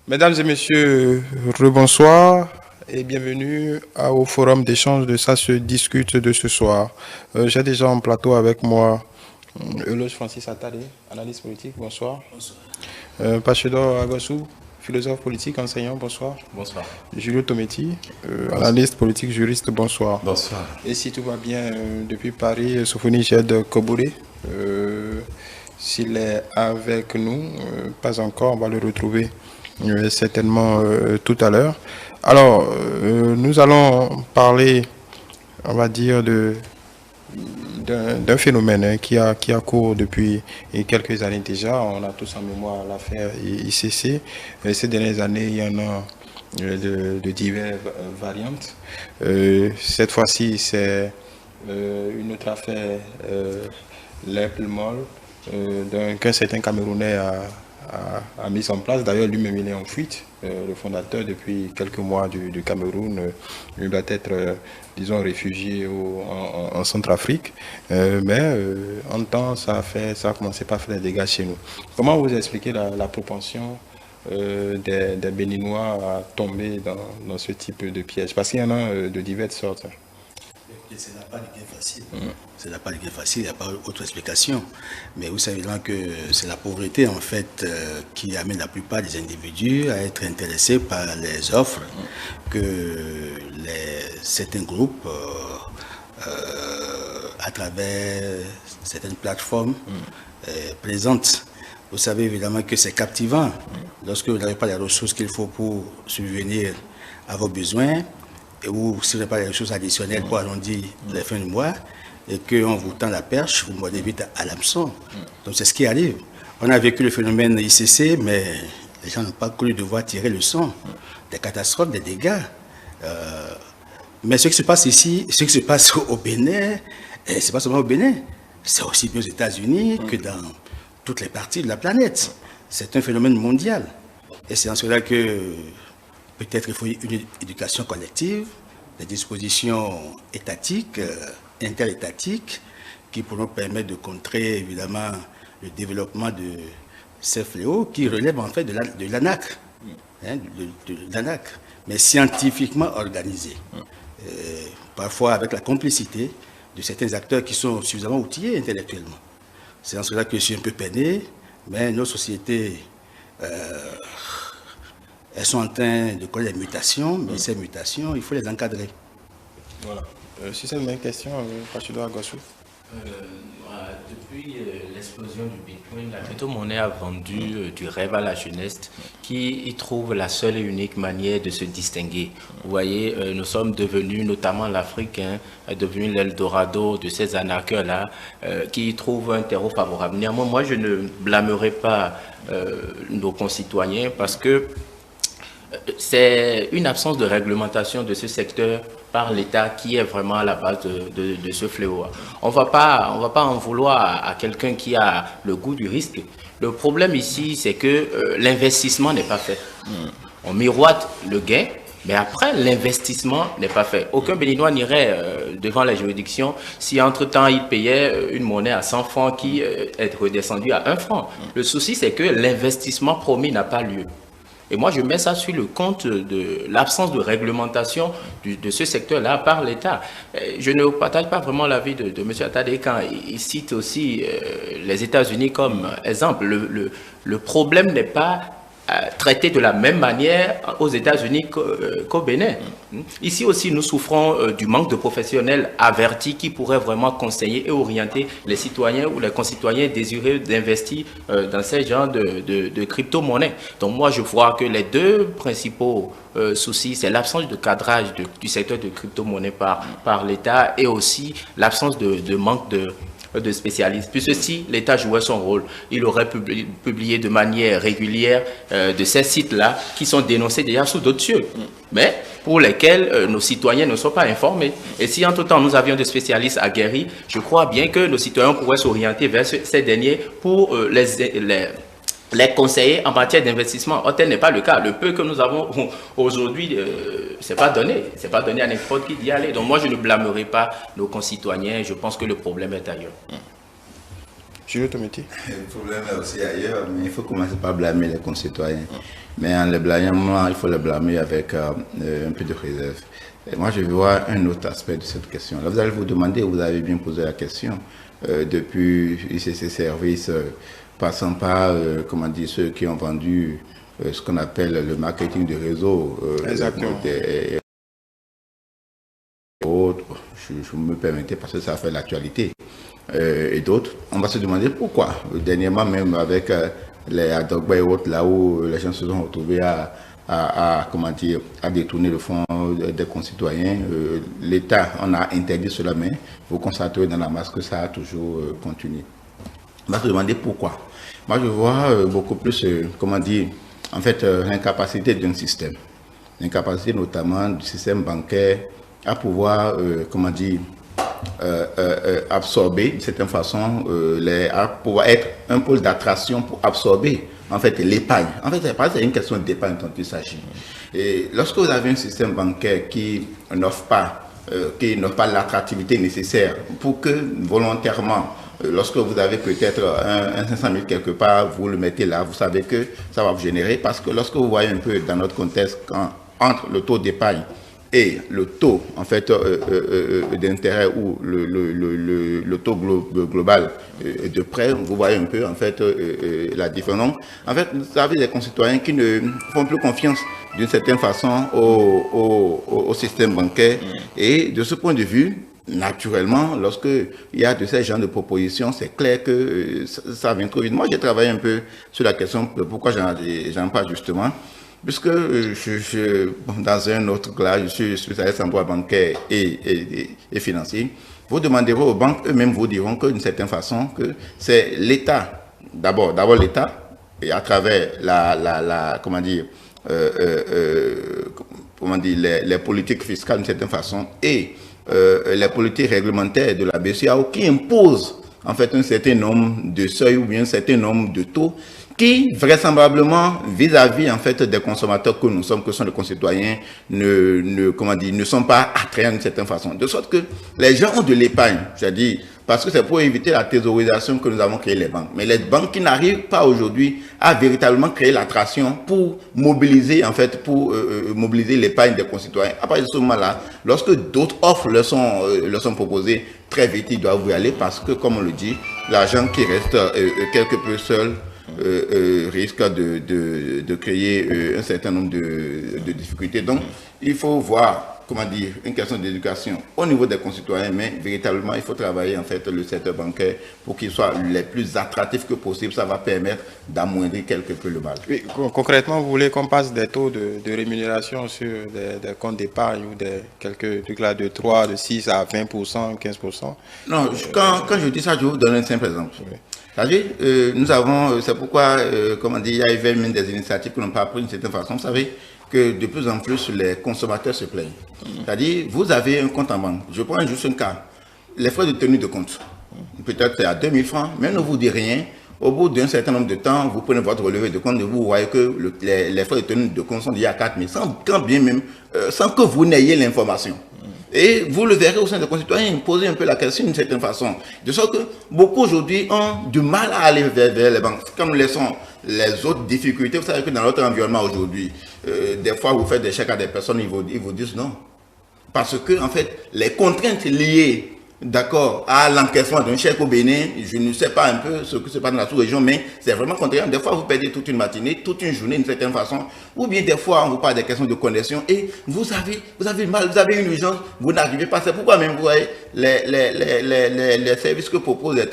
Mesdames et messieurs, rebonsoir et bienvenue au forum d'échange de Ça se discute de ce soir. J'ai déjà en plateau avec moi Eloge Francis Attali, analyste politique, bonsoir. Bonsoir. Pachedor Agossou, philosophe politique, enseignant, bonsoir. Bonsoir. Julio Tometi, analyste politique, juriste, bonsoir. Bonsoir. Et si tout va bien, depuis Paris, Sofoni Jed Kobouré, s'il est avec nous, pas encore, on va le retrouver certainement tout à l'heure. Alors, nous allons parler, on va dire, d'un phénomène qui a cours depuis quelques années déjà. On a tous en mémoire l'affaire ICC. Ces dernières années, il y en a de diverses variantes. Cette fois-ci, c'est une autre affaire, l'Apple Mall, qu'un certain Camerounais a mis en place. D'ailleurs, lui-même, il est en fuite. Le fondateur, depuis quelques mois du Cameroun, il doit être, disons, réfugié en Centrafrique. Mais en temps, ça a commencé par faire des dégâts chez nous. Comment vous expliquez la propension des Béninois à tomber dans ce type de piège? Parce qu'il y en a de diverses sortes. Écoutez, ce n'est pas de gain facile. Ce n'est pas de gain facile, il n'y a pas autre explication. Mais vous savez là que c'est la pauvreté en fait qui amène la plupart des individus à être intéressés par les offres que certains groupes, à travers certaines plateformes, présentent. Vous savez évidemment que c'est captivant lorsque vous n'avez pas les ressources qu'il faut pour subvenir à vos besoins, ou si vous n'avez pas les ressources additionnelles pour arrondir les fins du mois, et qu'on vous tend la perche, vous mordez vite à l'hameçon. Donc c'est ce qui arrive. On a vécu le phénomène ICC, mais les gens n'ont pas cru devoir tirer le son des catastrophes, des dégâts. Mais ce qui se passe ici, ce qui se passe au Bénin, c'est pas seulement au Bénin, c'est aussi bien aux États-Unis que dans toutes les parties de la planète. C'est un phénomène mondial. Et c'est en cela que peut-être il faut une éducation collective, des dispositions étatiques, interétatiques, qui pourront permettre de contrer évidemment le développement de ces fléaux qui relèvent en fait de l'ANAC, de l'ANAC, mais scientifiquement organisés. Parfois avec la complicité de certains acteurs qui sont suffisamment outillés intellectuellement. C'est en cela que je suis un peu peiné, mais nos sociétés, elles sont en train de connaître des mutations, mais ces mutations, il faut les encadrer. Voilà. Si c'est une même question, Pachedor Agossou. Depuis l'explosion du Bitcoin, la crypto-monnaie a vendu du rêve à la jeunesse qui y trouve la seule et unique manière de se distinguer. Vous voyez, nous sommes devenus, notamment l'Afrique, est devenu l'Eldorado de ces arnaqueurs-là qui y trouvent un terreau favorable. Néanmoins, moi, je ne blâmerai pas nos concitoyens parce que c'est une absence de réglementation de ce secteur par l'État qui est vraiment à la base de ce fléau. On va pas en vouloir à quelqu'un qui a le goût du risque. Le problème ici, c'est que l'investissement n'est pas fait. On miroite le gain, mais après, l'investissement n'est pas fait. Aucun Béninois n'irait devant la juridiction si entre-temps il payait une monnaie à 100 francs qui est redescendue à 1 franc. Le souci, c'est que l'investissement promis n'a pas lieu. Et moi, je mets ça sur le compte de l'absence de réglementation de ce secteur-là par l'État. Je ne partage pas vraiment l'avis de M. Attali quand il cite aussi les États-Unis comme exemple. Le problème n'est pas traité de la même manière aux États-Unis qu'au Bénin. Ici aussi, nous souffrons du manque de professionnels avertis qui pourraient vraiment conseiller et orienter les citoyens ou les concitoyens désireux d'investir dans ces genres de crypto-monnaies. Donc moi, je vois que les deux principaux soucis, c'est l'absence de cadrage du secteur de crypto-monnaie par l'État et aussi l'absence de manque de spécialistes. Puisque si l'État jouait son rôle, il aurait publié de manière régulière de ces sites-là qui sont dénoncés déjà sous d'autres cieux, mais pour lesquels nos citoyens ne sont pas informés. Et si entre-temps nous avions des spécialistes aguerris, je crois bien que nos citoyens pourraient s'orienter vers ces derniers pour les conseiller en matière d'investissement. Or, tel n'est pas le cas. Le peu que nous avons aujourd'hui, c'est pas donné. C'est pas donné à n'importe qui d'y aller. Donc moi, je ne blâmerai pas nos concitoyens. Je pense que le problème est ailleurs. Julio Tometi. Le problème est aussi ailleurs, mais il faut commencer par blâmer les concitoyens. Mais en les blâmant, il faut les blâmer avec un peu de réserve. Et moi, je vois un autre aspect de cette question. Là, vous allez vous demander, vous avez bien posé la question, depuis ICC Services, passant par, comment dire, ceux qui ont vendu ce qu'on appelle le marketing de réseau. Exactement. Autres, je me permettais parce que ça fait l'actualité. Et d'autres, on va se demander pourquoi. Dernièrement, même avec les Adogba et autres, là où les gens se sont retrouvés comment dire, à détourner le fonds des concitoyens, l'État en a interdit cela, mais vous constaterez dans la masse que ça a toujours continué. On va se demander pourquoi. Moi, je vois beaucoup plus, comment dire, en fait, l'incapacité d'un système. L'incapacité notamment du système bancaire à pouvoir, comment dire, absorber d'une certaine façon, à pouvoir être un pôle d'attraction pour absorber en fait l'épargne. En fait, c'est une question d'épargne dont il s'agit. Et lorsque vous avez un système bancaire qui n'offre pas l'attractivité nécessaire pour que volontairement, lorsque vous avez peut-être un 500 000 quelque part, vous le mettez là, vous savez que ça va vous générer, parce que lorsque vous voyez un peu dans notre contexte, entre le taux d'épargne et le taux en fait d'intérêt ou le taux global de prêt, vous voyez un peu en fait la différence. En fait, vous avez des concitoyens qui ne font plus confiance d'une certaine façon au système bancaire. Et de ce point de vue, naturellement, lorsque il y a de ces genres de propositions, c'est clair que ça vient trop vite. Moi, j'ai travaillé un peu sur la question de pourquoi j'en parle justement. Puisque dans un autre classe, je suis spécialiste en droit bancaire et financier, vous demanderez aux banques, eux-mêmes vous diront que d'une certaine façon, que c'est l'État, d'abord l'État, et à travers les politiques fiscales d'une certaine façon, et les politiques réglementaires de la BCEAO qui imposent en fait un certain nombre de seuils ou bien un certain nombre de taux qui, vraisemblablement, vis-à-vis en fait des consommateurs que nous sommes, que sont les concitoyens, ne sont pas attrayants d'une certaine façon. De sorte que les gens ont de l'épargne, c'est-à-dire, parce que c'est pour éviter la thésaurisation que nous avons créé les banques. Mais les banques qui n'arrivent pas aujourd'hui à véritablement créer l'attraction pour mobiliser, en fait, mobiliser l'épargne des concitoyens. À partir de ce moment-là, lorsque d'autres offres leur sont proposées, très vite, ils doivent y aller parce que, comme on le dit, l'argent qui reste quelque peu seul risque de créer un certain nombre de difficultés. Donc, il faut voir, comment dire, une question d'éducation au niveau des concitoyens, mais véritablement, il faut travailler en fait le secteur bancaire pour qu'il soit le plus attractif que possible. Ça va permettre d'amoindrir quelque peu le mal. Oui, concrètement, vous voulez qu'on passe des taux de rémunération sur des comptes d'épargne ou quelques trucs là de 3, de 6 à 20%, 15%? Non, quand je dis ça, je vais vous donner un simple exemple. Oui. C'est-à-dire, nous avons, c'est pourquoi, comment dire, il y a même des initiatives que l'on peut apprendre d'une certaine façon. Vous savez que de plus en plus, les consommateurs se plaignent. C'est-à-dire, vous avez un compte en banque. Je prends juste un cas. Les frais de tenue de compte. Peut-être c'est à 2000 francs, mais ne vous dit rien. Au bout d'un certain nombre de temps, vous prenez votre relevé de compte et vous voyez que les frais de tenue de compte sont liés à 4000, sans que vous n'ayez l'information. Et vous le verrez au sein des concitoyens, poser un peu la question d'une certaine façon. De sorte que beaucoup aujourd'hui ont du mal à aller vers les banques. Comme nous laissons les autres difficultés, vous savez que dans notre environnement aujourd'hui, des fois vous faites des chèques à des personnes, ils vous disent non. Parce que, en fait, les contraintes liées, d'accord, à l'encaissement d'un chèque au Bénin, je ne sais pas un peu ce que se passe dans la sous-région, mais c'est vraiment contraignant. Des fois, vous perdez toute une matinée, toute une journée d'une certaine façon, ou bien des fois, on vous parle des questions de connexion et vous avez mal, vous avez une urgence, vous n'arrivez pas. C'est pourquoi même, vous voyez, les services que proposent les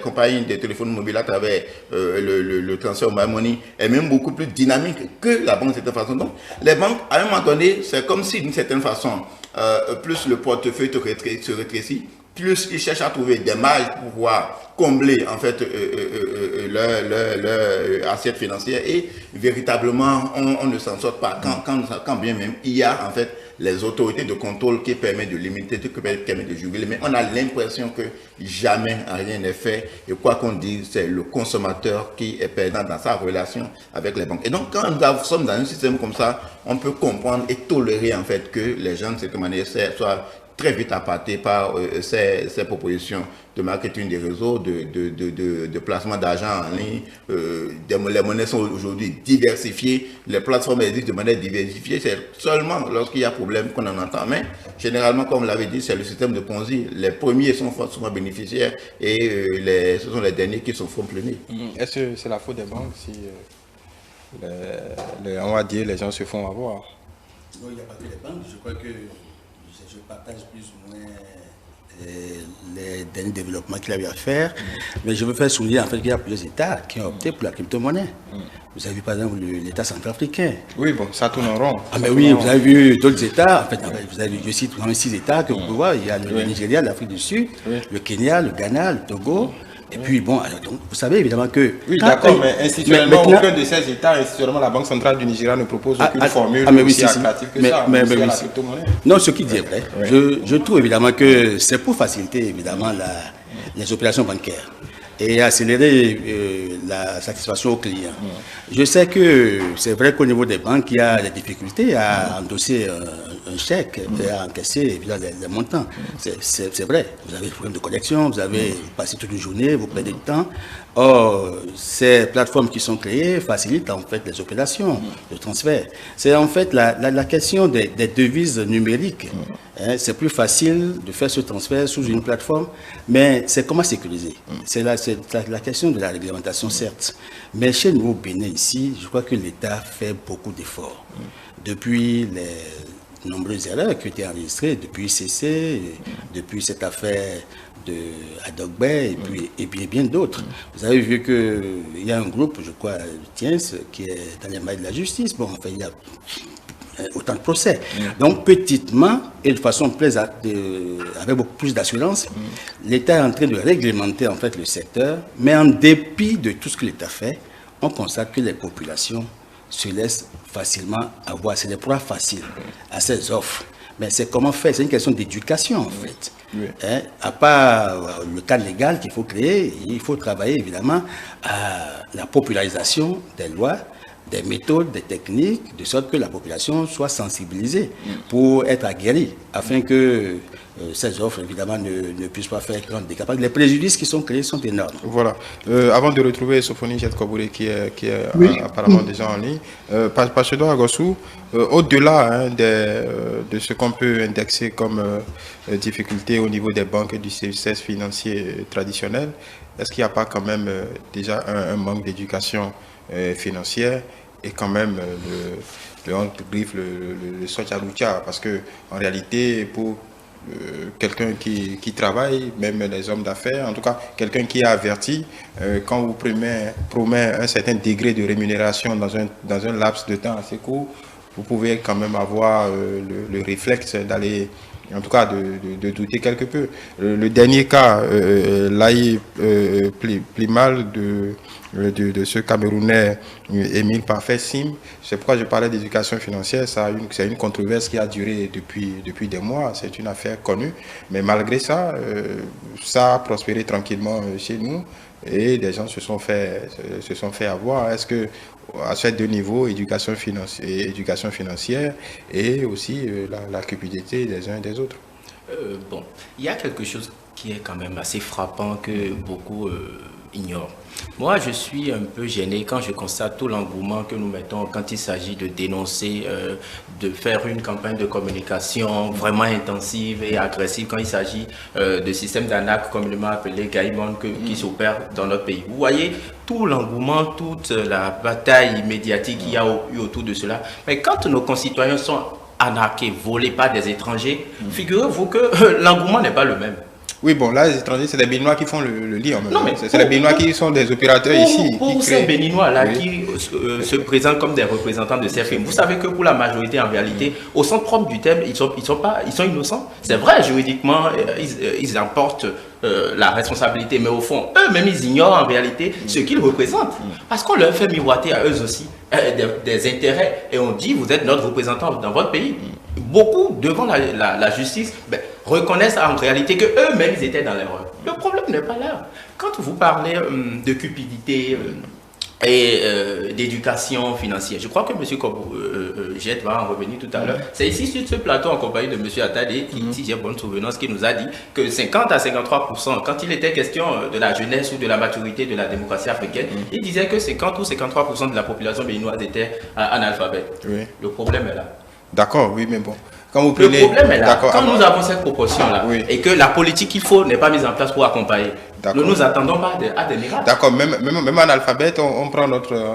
compagnies de téléphones mobiles à travers le transfert My Money est même beaucoup plus dynamique que la banque de cette façon. Donc, les banques, à un moment donné, c'est comme si d'une certaine façon, plus le portefeuille se rétrécit, plus ils cherchent à trouver des marges pour pouvoir combler en fait leur assiette financière et véritablement on ne s'en sort pas quand bien même il y a en fait les autorités de contrôle qui permettent de limiter, qui permettent de juguler, mais on a l'impression que jamais rien n'est fait et quoi qu'on dise, c'est le consommateur qui est perdant dans sa relation avec les banques. Et donc quand nous sommes dans un système comme ça, on peut comprendre et tolérer en fait que les gens de cette manière soient très vite appâtés par ces propositions de marketing des réseaux, de placement d'argent en ligne. Les monnaies sont aujourd'hui diversifiées, les plateformes existent de manière diversifiée. C'est seulement lorsqu'il y a problème qu'on en entend. Mais généralement, comme vous l'avez dit, c'est le système de Ponzi. Les premiers sont souvent bénéficiaires et ce sont les derniers qui sont front-plenés. Est-ce que c'est la faute des banques si, on va dire, les gens se font avoir? Non, il n'y a pas que les banques. Je crois que je partage plus ou moins les derniers développements qu'il a eu à faire. Mais je veux faire souligner en fait qu'il y a plusieurs États qui ont opté pour la crypto-monnaie. Vous avez vu par exemple l'État centrafricain. Oui, bon, ça tourne en rond. Ah mais oui, vous avez vu d'autres États. En fait, vous avez vu, je cite 6 États que vous pouvez voir. Il y a le Nigeria, l'Afrique du Sud, le Kenya, le Ghana, le Togo. Et puis bon, alors, donc, vous savez évidemment que... Oui, d'accord, mais institutionnellement, aucun de ces États, institutionnellement, la Banque centrale du Nigeria ne propose aucune formule aussi attractive que ça, la crypto-monnaie. Non, ce qui dit est vrai. Je trouve évidemment que c'est pour faciliter évidemment les opérations bancaires et accélérer la satisfaction aux clients. Je sais que c'est vrai qu'au niveau des banques, il y a des difficultés à endosser un chèque et à encaisser évidemment les montants. C'est vrai. Vous avez des problèmes de connexion, vous avez passé toute une journée, vous perdez du temps. Or, ces plateformes qui sont créées facilitent en fait les opérations de transfert. C'est en fait la question des devises numériques. Hein, c'est plus facile de faire ce transfert sous une plateforme, mais c'est comment sécuriser. C'est la question de la réglementation, certes. Mais chez nous, au Bénin, ici, je crois que l'État fait beaucoup d'efforts. Depuis les nombreuses erreurs qui ont été enregistrées, depuis CC, depuis cette affaire de Adogbe et bien d'autres. Vous avez vu qu'il y a un groupe, je crois, Tiens, qui est dans les mailles de la justice. Bon, enfin, il y a autant de procès. Donc, petitement, et de façon avec beaucoup plus d'assurance, l'État est en train de réglementer en fait le secteur, mais en dépit de tout ce que l'État fait, on constate que les populations se laissent facilement avoir. C'est des proies faciles à ces offres. Mais c'est comment faire? C'est une question d'éducation, en fait. Hein? À part le cadre légal qu'il faut créer, il faut travailler, évidemment, à la popularisation des lois, des méthodes, des techniques, de sorte que la population soit sensibilisée pour être aguerrie, afin que ces offres, évidemment, ne puissent pas faire grand dégâts. Les préjudices qui sont créés sont énormes. Voilà. Avant de retrouver Sophonie Jet-Kobouré, qui est apparemment déjà en ligne, Pasteur Agossou, au-delà de ce qu'on peut indexer comme difficulté au niveau des banques et du service financier traditionnel, est-ce qu'il n'y a pas quand même déjà un manque d'éducation financière et quand même le Socharoucha, parce que en réalité, pour quelqu'un qui travaille, même les hommes d'affaires, en tout cas quelqu'un qui est averti, quand vous promet un certain degré de rémunération dans un laps de temps assez court, vous pouvez quand même avoir le réflexe d'aller, en tout cas de douter quelque peu. Le dernier cas, l'AI plus mal de ce Camerounais Émile Parfait Sim, c'est pourquoi je parlais d'éducation financière. C'est une controverse qui a duré depuis des mois, c'est une affaire connue, mais malgré ça, ça a prospéré tranquillement chez nous et des gens se sont fait avoir. Est-ce que à ces deux niveaux, éducation financière et aussi la cupidité des uns et des autres? Bon, il y a quelque chose qui est quand même assez frappant que beaucoup ignorent. Moi, je suis un peu gêné quand je constate tout l'engouement que nous mettons quand il s'agit de dénoncer, de faire une campagne de communication vraiment intensive et agressive, quand il s'agit de systèmes d'arnaque communément appelés Gaïmon qui s'opèrent dans notre pays. Vous voyez tout l'engouement, toute la bataille médiatique qu'il y a eu autour de cela. Mais quand nos concitoyens sont arnaqués, volés par des étrangers, figurez-vous que l'engouement n'est pas le même. Oui, bon, là, les étrangers, c'est des Béninois qui font le lit en même temps. C'est les Béninois qui sont des opérateurs ici. Pour ces Béninois-là qui se présentent comme des représentants de ces films, vous savez que pour la majorité, en réalité, au sens propre du thème, ils sont innocents. C'est vrai, juridiquement, ils emportent la responsabilité, mais au fond, eux-mêmes, ils ignorent en réalité ce qu'ils représentent. Parce qu'on leur fait miroiter à eux aussi des intérêts. Et on dit, vous êtes notre représentant dans votre pays. Beaucoup, devant la justice, reconnaissent en réalité qu'eux-mêmes, ils étaient dans l'erreur. Le problème n'est pas là. Quand vous parlez de cupidité et d'éducation financière, je crois que M. Jet va en revenir tout à l'heure. C'est ici sur ce plateau en compagnie de M. Attadé, qui, si j'ai bonne souvenance, qui nous a dit que 50 à 53%, quand il était question de la jeunesse ou de la maturité de la démocratie africaine, il disait que 50 ou 53% de la population béninoise était analphabète. Oui. Le problème est là. D'accord, oui, mais bon. Quand vous prenez... Le problème est là. Quand nous avons cette proportion-là, et que la politique qu'il faut n'est pas mise en place pour accompagner, nous nous attendons pas à des miracles. D'accord, même en alphabet, on prend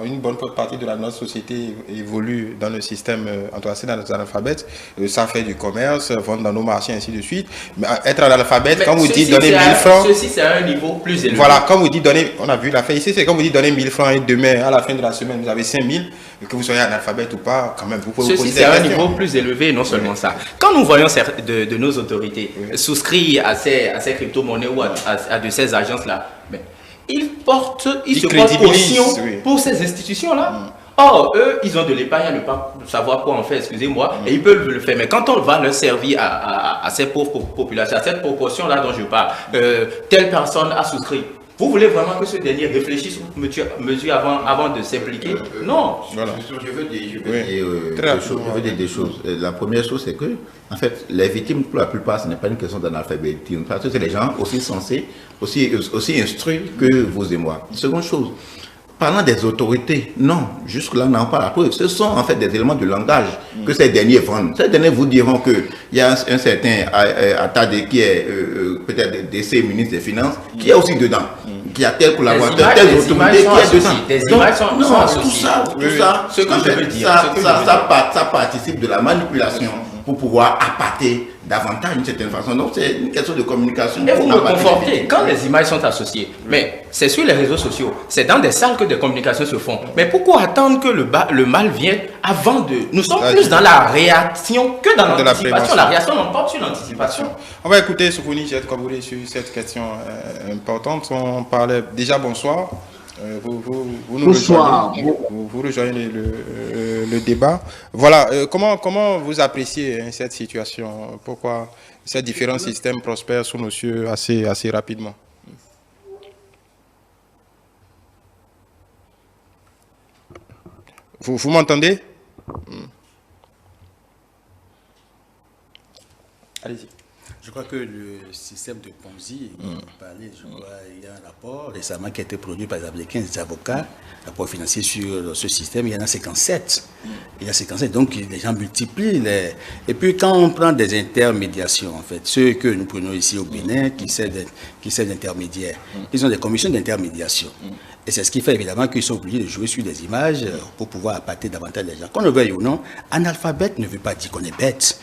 une bonne partie de notre société évolue dans le système, en tout cas c'est dans les analphabètes, ça fait du commerce, vendre dans nos marchés, ainsi de suite. Mais être en alphabet, quand vous dites donner 1000 francs... Ceci, c'est à un niveau plus élevé. Voilà, comme vous dites donner, on a vu la fait ici, c'est comme vous dites donner 1000 francs et demain, à la fin de la semaine, vous avez 5000, que vous soyez analphabète ou pas, quand même, vous pouvez vous poser c'est un niveau plus élevé, non seulement ça. Quand nous voyons de nos autorités souscrire à ces crypto-monnaies ou à de ces agences-là, mais ils se portent caution pour ces institutions-là. Or, eux, ils ont de l'épargne à ne pas savoir quoi en faire, excusez-moi, et ils peuvent le faire. Mais quand on va leur servir à ces pauvres populations, à cette proportion-là dont je parle, telle personne a souscrit. Vous voulez vraiment que ce dernier réfléchisse aux mesures avant de s'impliquer? Non. Voilà. Je veux dire des choses. La première chose, c'est que, en fait, les victimes, pour la plupart, ce n'est pas une question d'analphabétisme. Parce que c'est des gens aussi sensés, aussi instruits que vous et moi. Seconde chose, parlant des autorités, non, jusque-là, on n'en parle pas. Ce sont en fait des éléments de langage que ces derniers vendent. Ces derniers vous diront qu'il y a un certain Attadé qui est peut-être décès ministre des Finances, qui est aussi dedans. Qui a tel collaborateur, telle autorité qui est dedans. Des images sont associées. Tout ça, ça participe de la manipulation pour pouvoir appâter davantage d'une certaine façon. Donc c'est une question de communication. Et vous me confortez, quand les images sont associées, mais c'est sur les réseaux sociaux, c'est dans des salles que des communications se font. Mais pourquoi attendre que le mal vienne avant de... Nous sommes plus dans la réaction que dans l'anticipation. La réaction n'emporte sur l'anticipation. On va écouter Soufouni Jet Kabouré sur cette question importante. On parlait déjà bonsoir. Vous rejoignez le débat. Voilà, comment vous appréciez cette situation? Pourquoi ces différents systèmes prospèrent sous nos cieux assez rapidement? Vous m'entendez? Allez-y. Je crois que le système de Ponzi, il y a un rapport récemment qui a été produit par les 15 avocats, un rapport financier sur ce système, il y en a 57. Il y a 57, donc les gens multiplient. Et puis quand on prend des intermédiations, en fait, ceux que nous prenons ici au Bénin, qui servent d'intermédiaires, ils ont des commissions d'intermédiation. Et c'est ce qui fait évidemment qu'ils sont obligés de jouer sur des images pour pouvoir appâter davantage les gens. Qu'on le veuille ou non, analphabète ne veut pas dire qu'on est bête.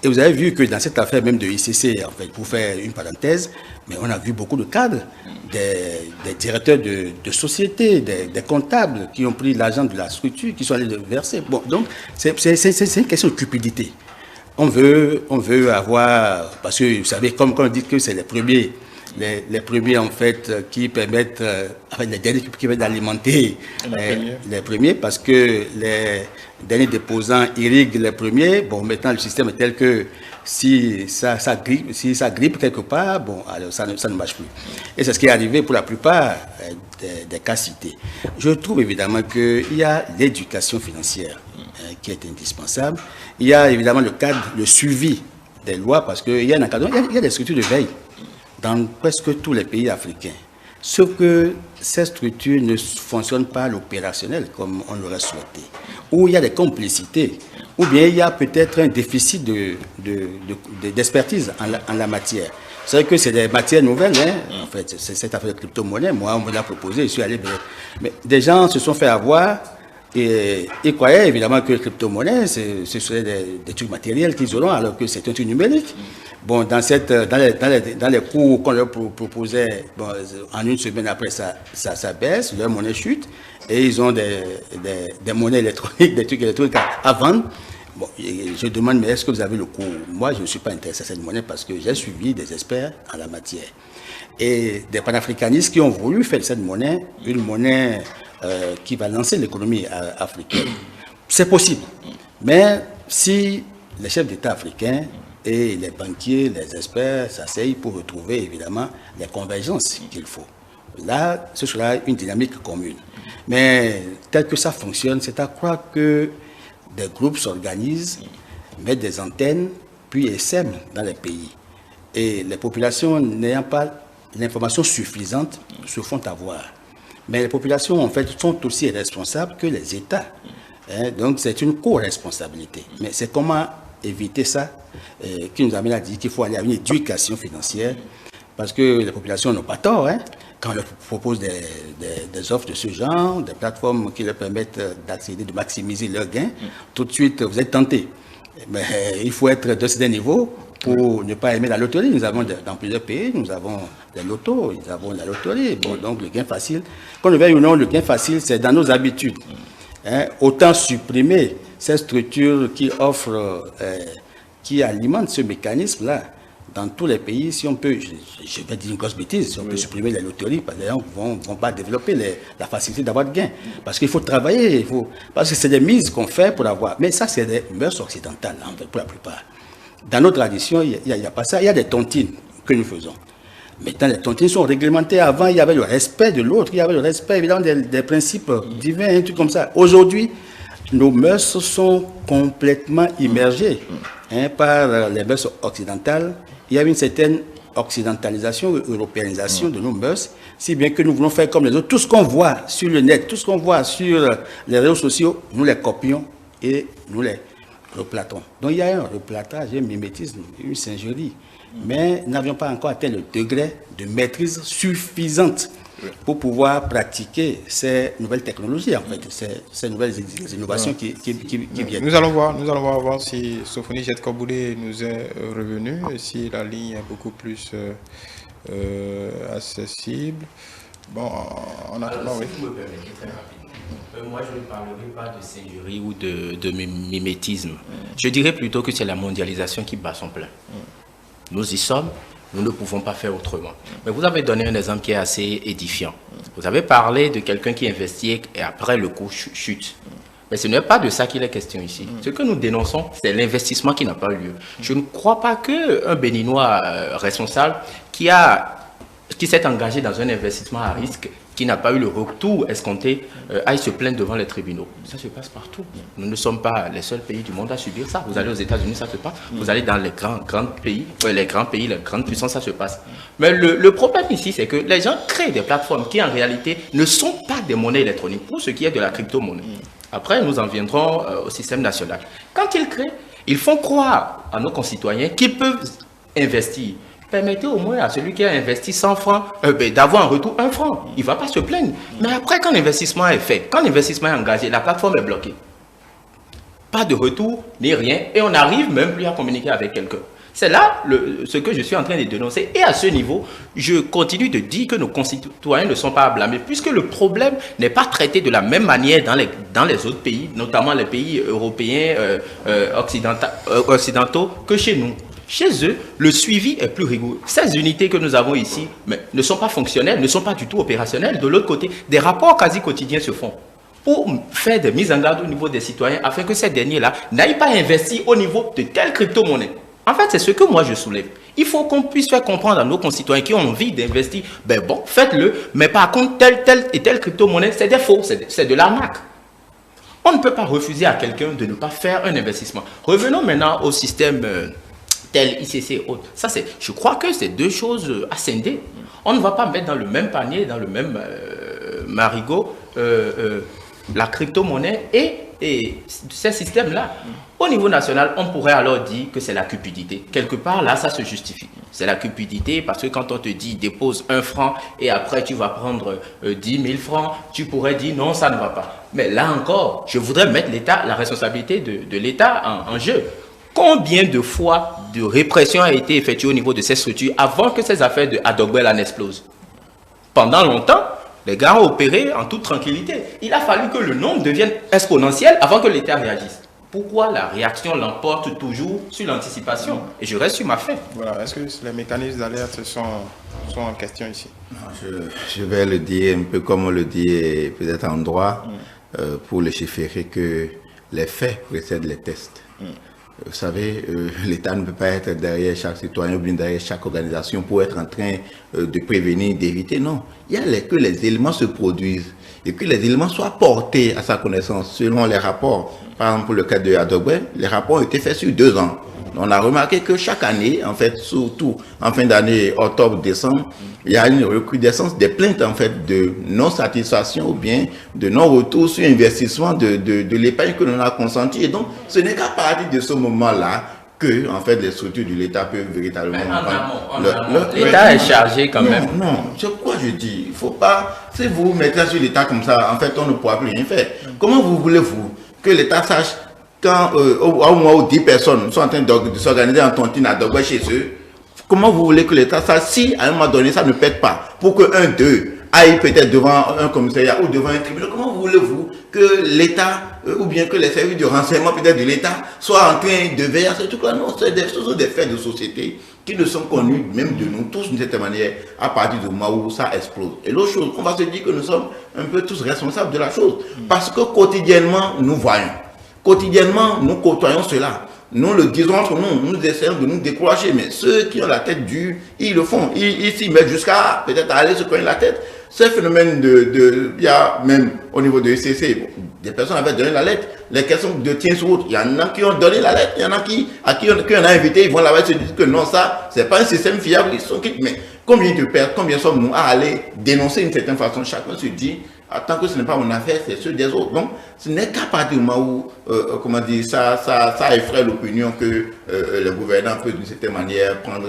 Et vous avez vu que dans cette affaire même de ICC, en fait, pour faire une parenthèse, mais on a vu beaucoup de cadres, des directeurs de sociétés, des comptables qui ont pris l'argent de la structure, qui sont allés le verser. Bon, donc, c'est une question de cupidité. On veut avoir, parce que vous savez, comme on dit que c'est les premiers en fait qui permettent, les derniers qui permettent d'alimenter les premiers, parce que les derniers déposants irriguent les premiers. Bon, maintenant le système est tel que si ça grippe quelque part, bon, alors ça ne marche plus. Et c'est ce qui est arrivé pour la plupart des cas cités. Je trouve évidemment qu'il y a l'éducation financière qui est indispensable. Il y a évidemment le suivi des lois, parce qu'il y a un encadrement, il y a des structures de veille dans presque tous les pays africains. Sauf que ces structures ne fonctionnent pas à l'opérationnel comme on l'aurait souhaité. Ou il y a des complicités, ou bien il y a peut-être un déficit d'expertise en la matière. C'est vrai que c'est des matières nouvelles, en fait, c'est cette affaire de crypto-monnaie. Moi, on me l'a proposé, je suis allé... Mais des gens se sont fait avoir et ils croyaient évidemment que les crypto-monnaies, ce serait des trucs matériels qu'ils auront, alors que c'est un truc numérique. Bon, dans les cours qu'on leur proposait, bon, en une semaine après, ça baisse, leur monnaie chute, et ils ont des monnaies électroniques, des trucs électroniques à vendre. Bon, je demande, mais est-ce que vous avez le cours? Moi, je ne suis pas intéressé à cette monnaie parce que j'ai suivi des experts en la matière. Et des panafricanistes qui ont voulu faire de cette monnaie une monnaie qui va lancer l'économie africaine. C'est possible. Mais si les chefs d'État africains et les banquiers, les experts s'asseyent pour retrouver évidemment les convergences qu'il faut, là, ce sera une dynamique commune. Mais tel que ça fonctionne, c'est à croire que des groupes s'organisent, mettent des antennes, puis essaiment dans les pays. Et les populations n'ayant pas l'information suffisante se font avoir. Mais les populations, en fait, sont aussi responsables que les États. Donc, c'est une co-responsabilité. Mais c'est comment éviter ça qui nous amène à dire qu'il faut aller à une éducation financière, parce que les populations n'ont pas tort. Quand on leur propose des offres de ce genre, des plateformes qui leur permettent d'accéder, de maximiser leurs gains, tout de suite, vous êtes tentés. Mais il faut être de ce niveau pour ne pas aimer la loterie. Nous avons dans plusieurs pays, nous avons des lotos, nous avons la loterie. Bon, donc le gain facile, qu'on le veuille ou non, le gain facile, c'est dans nos habitudes. Autant supprimer ces structures qui offrent, qui alimentent ce mécanisme-là. Dans tous les pays, si on peut, je vais dire une grosse bêtise, si on peut supprimer les loteries, les gens ne vont pas développer la facilité d'avoir de gains. Parce qu'il faut travailler, parce que c'est des mises qu'on fait pour avoir. Mais ça, c'est des mœurs occidentales, en fait, pour la plupart. Dans nos traditions, il n'y a pas ça. Il y a des tontines que nous faisons. Maintenant, les tontines sont réglementées. Avant, il y avait le respect de l'autre, il y avait le respect, évidemment, des principes divins, un truc comme ça. Aujourd'hui, nos mœurs sont complètement immergées par les mœurs occidentales. Il y a une certaine occidentalisation, européanisation de nos mœurs, si bien que nous voulons faire comme les autres. Tout ce qu'on voit sur le net, tout ce qu'on voit sur les réseaux sociaux, nous les copions et nous les replatons. Donc il y a un replatage, un mimétisme, une singerie. Mais nous n'avions pas encore atteint le degré de maîtrise suffisante pour pouvoir pratiquer ces nouvelles technologies, en fait, ces nouvelles innovations qui viennent. Nous allons voir si Sophonie Jette-Koboulé nous est revenu, si la ligne est beaucoup plus accessible. Bon, en attendant, oui. Si vous me permettez très rapidement. Moi, je ne parlerai pas de singerie ou de mimétisme. Je dirais plutôt que c'est la mondialisation qui bat son plein. Nous y sommes. Nous ne pouvons pas faire autrement. Mais vous avez donné un exemple qui est assez édifiant. Vous avez parlé de quelqu'un qui investit et après le cours chute. Mais ce n'est pas de ça qu'il est question ici. Ce que nous dénonçons, c'est l'investissement qui n'a pas eu lieu. Je ne crois pas qu'un Béninois responsable qui s'est engagé dans un investissement à risque, qui n'a pas eu le retour escompté, aille se plaindre devant les tribunaux. Ça se passe partout. Nous ne sommes pas les seuls pays du monde à subir ça. Vous allez aux États-Unis, ça se passe. Vous allez dans les grands pays, les grandes puissances, ça se passe. Mais le problème ici, c'est que les gens créent des plateformes qui, en réalité, ne sont pas des monnaies électroniques, pour ce qui est de la crypto-monnaie. Après, nous en viendrons au système national. Quand ils créent, ils font croire à nos concitoyens qu'ils peuvent investir. Permettez au moins à celui qui a investi 100 francs d'avoir en retour 1 franc. Il ne va pas se plaindre. Mais après, quand l'investissement est fait, quand l'investissement est engagé, la plateforme est bloquée. Pas de retour, ni rien. Et on n'arrive même plus à communiquer avec quelqu'un. C'est là ce que je suis en train de dénoncer. Et à ce niveau, je continue de dire que nos concitoyens ne sont pas à blâmer, puisque le problème n'est pas traité de la même manière dans les autres pays, notamment les pays européens occidentaux, que chez nous. Chez eux, le suivi est plus rigoureux. Ces unités que nous avons ici ne sont pas fonctionnelles, ne sont pas du tout opérationnelles. De l'autre côté, des rapports quasi quotidiens se font pour faire des mises en garde au niveau des citoyens afin que ces derniers-là n'aillent pas investir au niveau de telle crypto-monnaie. En fait, c'est ce que moi je soulève. Il faut qu'on puisse faire comprendre à nos concitoyens qui ont envie d'investir, ben bon, faites-le, mais par contre, telle et telle crypto-monnaie, c'est des faux, c'est de l'arnaque. On ne peut pas refuser à quelqu'un de ne pas faire un investissement. Revenons maintenant au système tel ICC et autres. Ça, je crois que c'est deux choses à scinder. On ne va pas mettre dans le même panier, dans le même marigot, la crypto-monnaie et ces systèmes-là. Au niveau national, on pourrait alors dire que c'est la cupidité. Quelque part, là, ça se justifie. C'est la cupidité parce que quand on te dit dépose 1 franc et après tu vas prendre 10 000 francs, tu pourrais dire non, ça ne va pas. Mais là encore, je voudrais mettre la responsabilité de l'État en jeu. Combien de fois de répression a été effectuée au niveau de ces structures avant que ces affaires de Adogbel explosent? Pendant longtemps, les gars ont opéré en toute tranquillité. Il a fallu que le nombre devienne exponentiel avant que l'État réagisse. Pourquoi la réaction l'emporte toujours sur l'anticipation? Et je reste sur ma faim. Voilà. Est-ce que les mécanismes d'alerte sont en question ici? Je vais le dire un peu comme on le dit peut-être en droit, pour légiférer que les faits précèdent les tests. Vous savez, l'État ne peut pas être derrière chaque citoyen ou bien derrière chaque organisation pour être en train de prévenir, d'éviter. Non, il y a que les éléments se produisent et que les éléments soient portés à sa connaissance selon les rapports. Par exemple, pour le cas de Adogbe, les rapports ont été faits sur 2 ans. On a remarqué que chaque année, en fait, surtout en fin d'année, octobre, décembre, il y a une recrudescence des plaintes, en fait, de non-satisfaction ou bien de non-retour sur investissement de l'épargne que l'on a consentie. Et donc, ce n'est qu'à partir de ce moment-là que, en fait, les structures de l'État peuvent véritablement... L'État est chargé quand même. Non, c'est quoi je dis. Il ne faut pas... Si vous mettez sur l'État comme ça, en fait, on ne pourra plus rien faire. Comment voulez-vous que l'État sache quand au moins où 10 personnes sont en train de s'organiser en tontine à Dogbe chez eux, comment vous voulez que l'État sache si à un moment donné ça ne pète pas pour que un d'eux aille peut-être devant un commissariat ou devant un tribunal? Comment voulez-vous que l'État ou bien que les services de renseignement peut-être de l'État soient en train de veiller à ce truc-là? Non, ce sont des faits de société qui ne sont connus même de nous tous d'une certaine manière à partir du moment où ça explose. Et l'autre chose, on va se dire que nous sommes un peu tous responsables de la chose parce que quotidiennement nous voyons. Quotidiennement, nous côtoyons cela. Nous le disons entre nous, nous essayons de nous décourager, mais ceux qui ont la tête dure, ils le font. Ils s'y mettent jusqu'à peut-être aller se cogner la tête. Ce phénomène il y a même au niveau de l'ECC, des personnes avaient donné la lettre. Les questions de tiens sur autre, il y en a qui ont donné la lettre, il y en a à qui on a invité, ils vont là-bas se dire que non, ça, c'est pas un système fiable. Mais combien de personnes, combien sommes-nous à aller dénoncer d'une certaine façon? Chacun se dit, tant que ce n'est pas mon affaire, c'est ceux des autres. Donc, ce n'est qu'à partir du moment où, comment dire, ça effraie l'opinion que le gouvernement peut d'une certaine manière prendre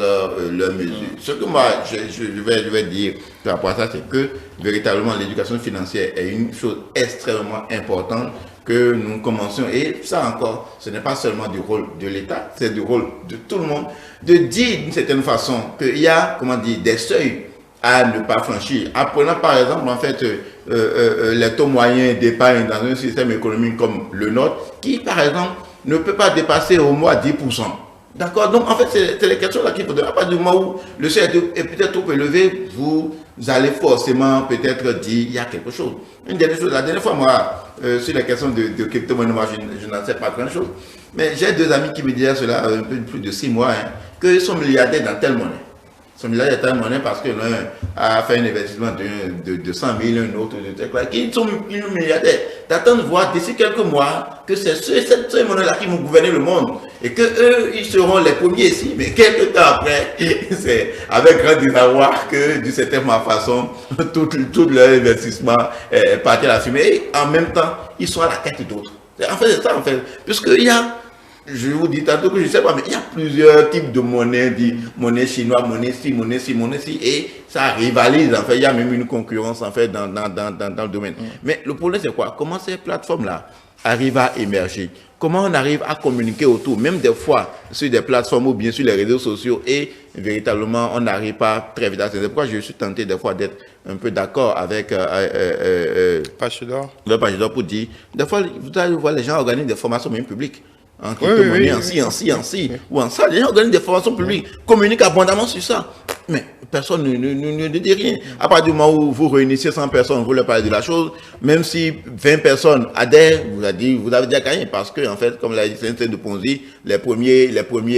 leurs mesures. Ce que moi, je vais dire par rapport à ça, c'est que véritablement l'éducation financière est une chose extrêmement importante que nous commencions. Et ça encore, ce n'est pas seulement du rôle de l'État, c'est du rôle de tout le monde de dire d'une certaine façon qu'il y a, comment dire, des seuils à ne pas franchir. Apprenant par exemple en fait les taux moyens d'épargne dans un système économique comme le nôtre, qui par exemple ne peut pas dépasser au moins 10%. D'accord? Donc en fait c'est les questions là qu'il faudra. À partir du moment où le seuil est peut-être trop élevé, vous allez forcément peut-être dire il y a quelque chose. Une dernière chose, la dernière fois moi, sur la question de crypto-monnaie, moi je n'en sais pas grand chose, mais j'ai 2 amis qui me disaient cela un peu plus de 6 mois, qu'ils sont milliardaires dans telle monnaie. Son milliardaire est telle monnaie parce que l'un a fait un investissement de 100 000, un autre de tel, qui sont milliardaires. D'attendre voir d'ici quelques mois que c'est cette monnaie-là qui vont gouverner le monde et que eux, ils seront les premiers ici. Mais quelques temps après, c'est avec grand désarroi que, d'une certaine façon, tout leur investissement est parti à la fumée. Et en même temps, ils sont à la tête d'autres. En fait, c'est ça, en fait. Puisqu'il y a... Je vous dis tantôt que je ne sais pas, mais il y a plusieurs types de monnaies, monnaie chinoise, monnaie ci, et ça rivalise, en fait, il y a même une concurrence, en fait, dans le domaine. Mais le problème, c'est quoi? Comment ces plateformes-là arrivent à émerger? Comment on arrive à communiquer autour, même des fois, sur des plateformes ou bien sur les réseaux sociaux, et véritablement, on n'arrive pas très vite à ça. C'est pourquoi je suis tenté, des fois, d'être un peu d'accord avec Pachidor. le Pachidor pour dire, des fois, vous allez voir les gens organiser des formations même publiques. En crypto-monnaie, ainsi, ou en ça. Les gens organisent des formations publiques, communiquent abondamment sur ça. Mais personne ne dit rien. À partir du moment où vous réunissez 100 personnes, vous leur parlez de la chose, même si 20 personnes adhèrent, vous avez déjà gagné. Parce que, en fait, comme l'a dit Saint de Ponzi, les premiers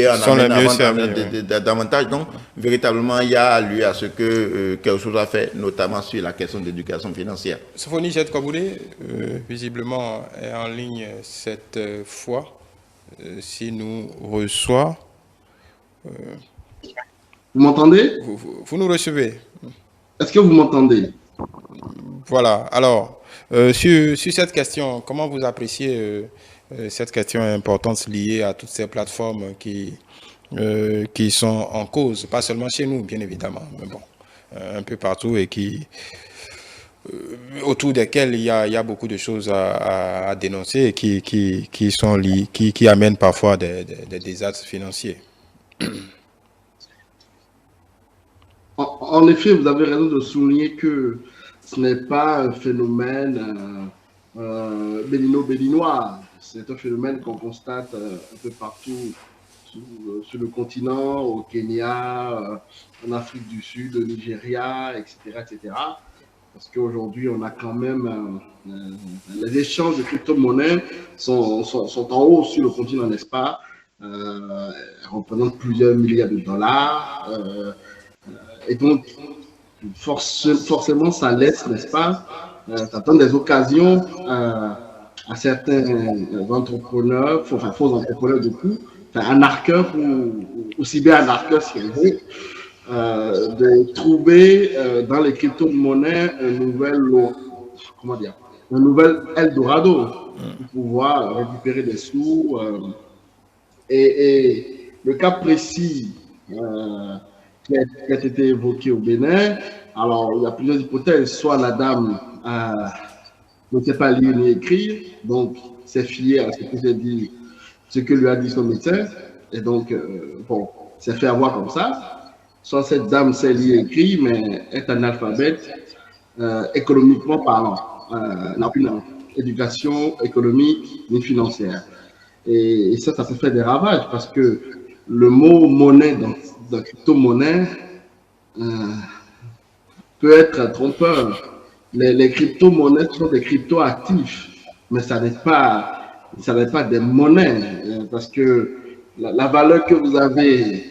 en amènent davantage. Donc, véritablement, il y a lieu à ce que quelque chose a fait, notamment sur la question de l'éducation financière. Sophonie Jette-Kaboulé, visiblement, est en ligne cette fois. S'il nous reçoit. Vous m'entendez? Vous nous recevez? Est-ce que vous m'entendez? Voilà. Alors, sur cette question, comment vous appréciez cette question importante liée à toutes ces plateformes qui sont en cause, pas seulement chez nous, bien évidemment, mais bon, un peu partout et qui... autour desquels il y a beaucoup de choses à dénoncer et qui sont liées, qui amènent parfois des désastres financiers. En effet, vous avez raison de souligner que ce n'est pas un phénomène béninois. C'est un phénomène qu'on constate un peu partout sur le continent, au Kenya, en Afrique du Sud, au Nigeria, etc., etc. Parce qu'aujourd'hui, on a quand même les échanges de crypto-monnaies sont en haut sur le continent, n'est-ce pas? Elle représente plusieurs milliards de dollars. Et donc, forcément, ça laisse, n'est-ce pas, ça donne des occasions à certains entrepreneurs, enfin faux entrepreneurs du coup, enfin arnaqueurs ou cyber-arnaqueurs si on veut, de trouver dans les crypto-monnaies comment dire, un nouvel Eldorado pour pouvoir récupérer des sous. Et le cas précis qui a été évoqué au Bénin, alors il y a plusieurs hypothèses. Soit la dame ne sait pas lire ni écrire, donc c'est fié à ce que lui a dit son médecin, et donc, bon, c'est fait avoir comme ça. Soit cette dame sait lire et écrire, mais est analphabète économiquement parlant, n'a plus éducation économique ni financière. Et ça peut faire des ravages parce que le mot monnaie dans crypto-monnaie peut être trompeur. Les crypto-monnaies sont des crypto-actifs, mais ça n'est pas des monnaies parce que la valeur que vous avez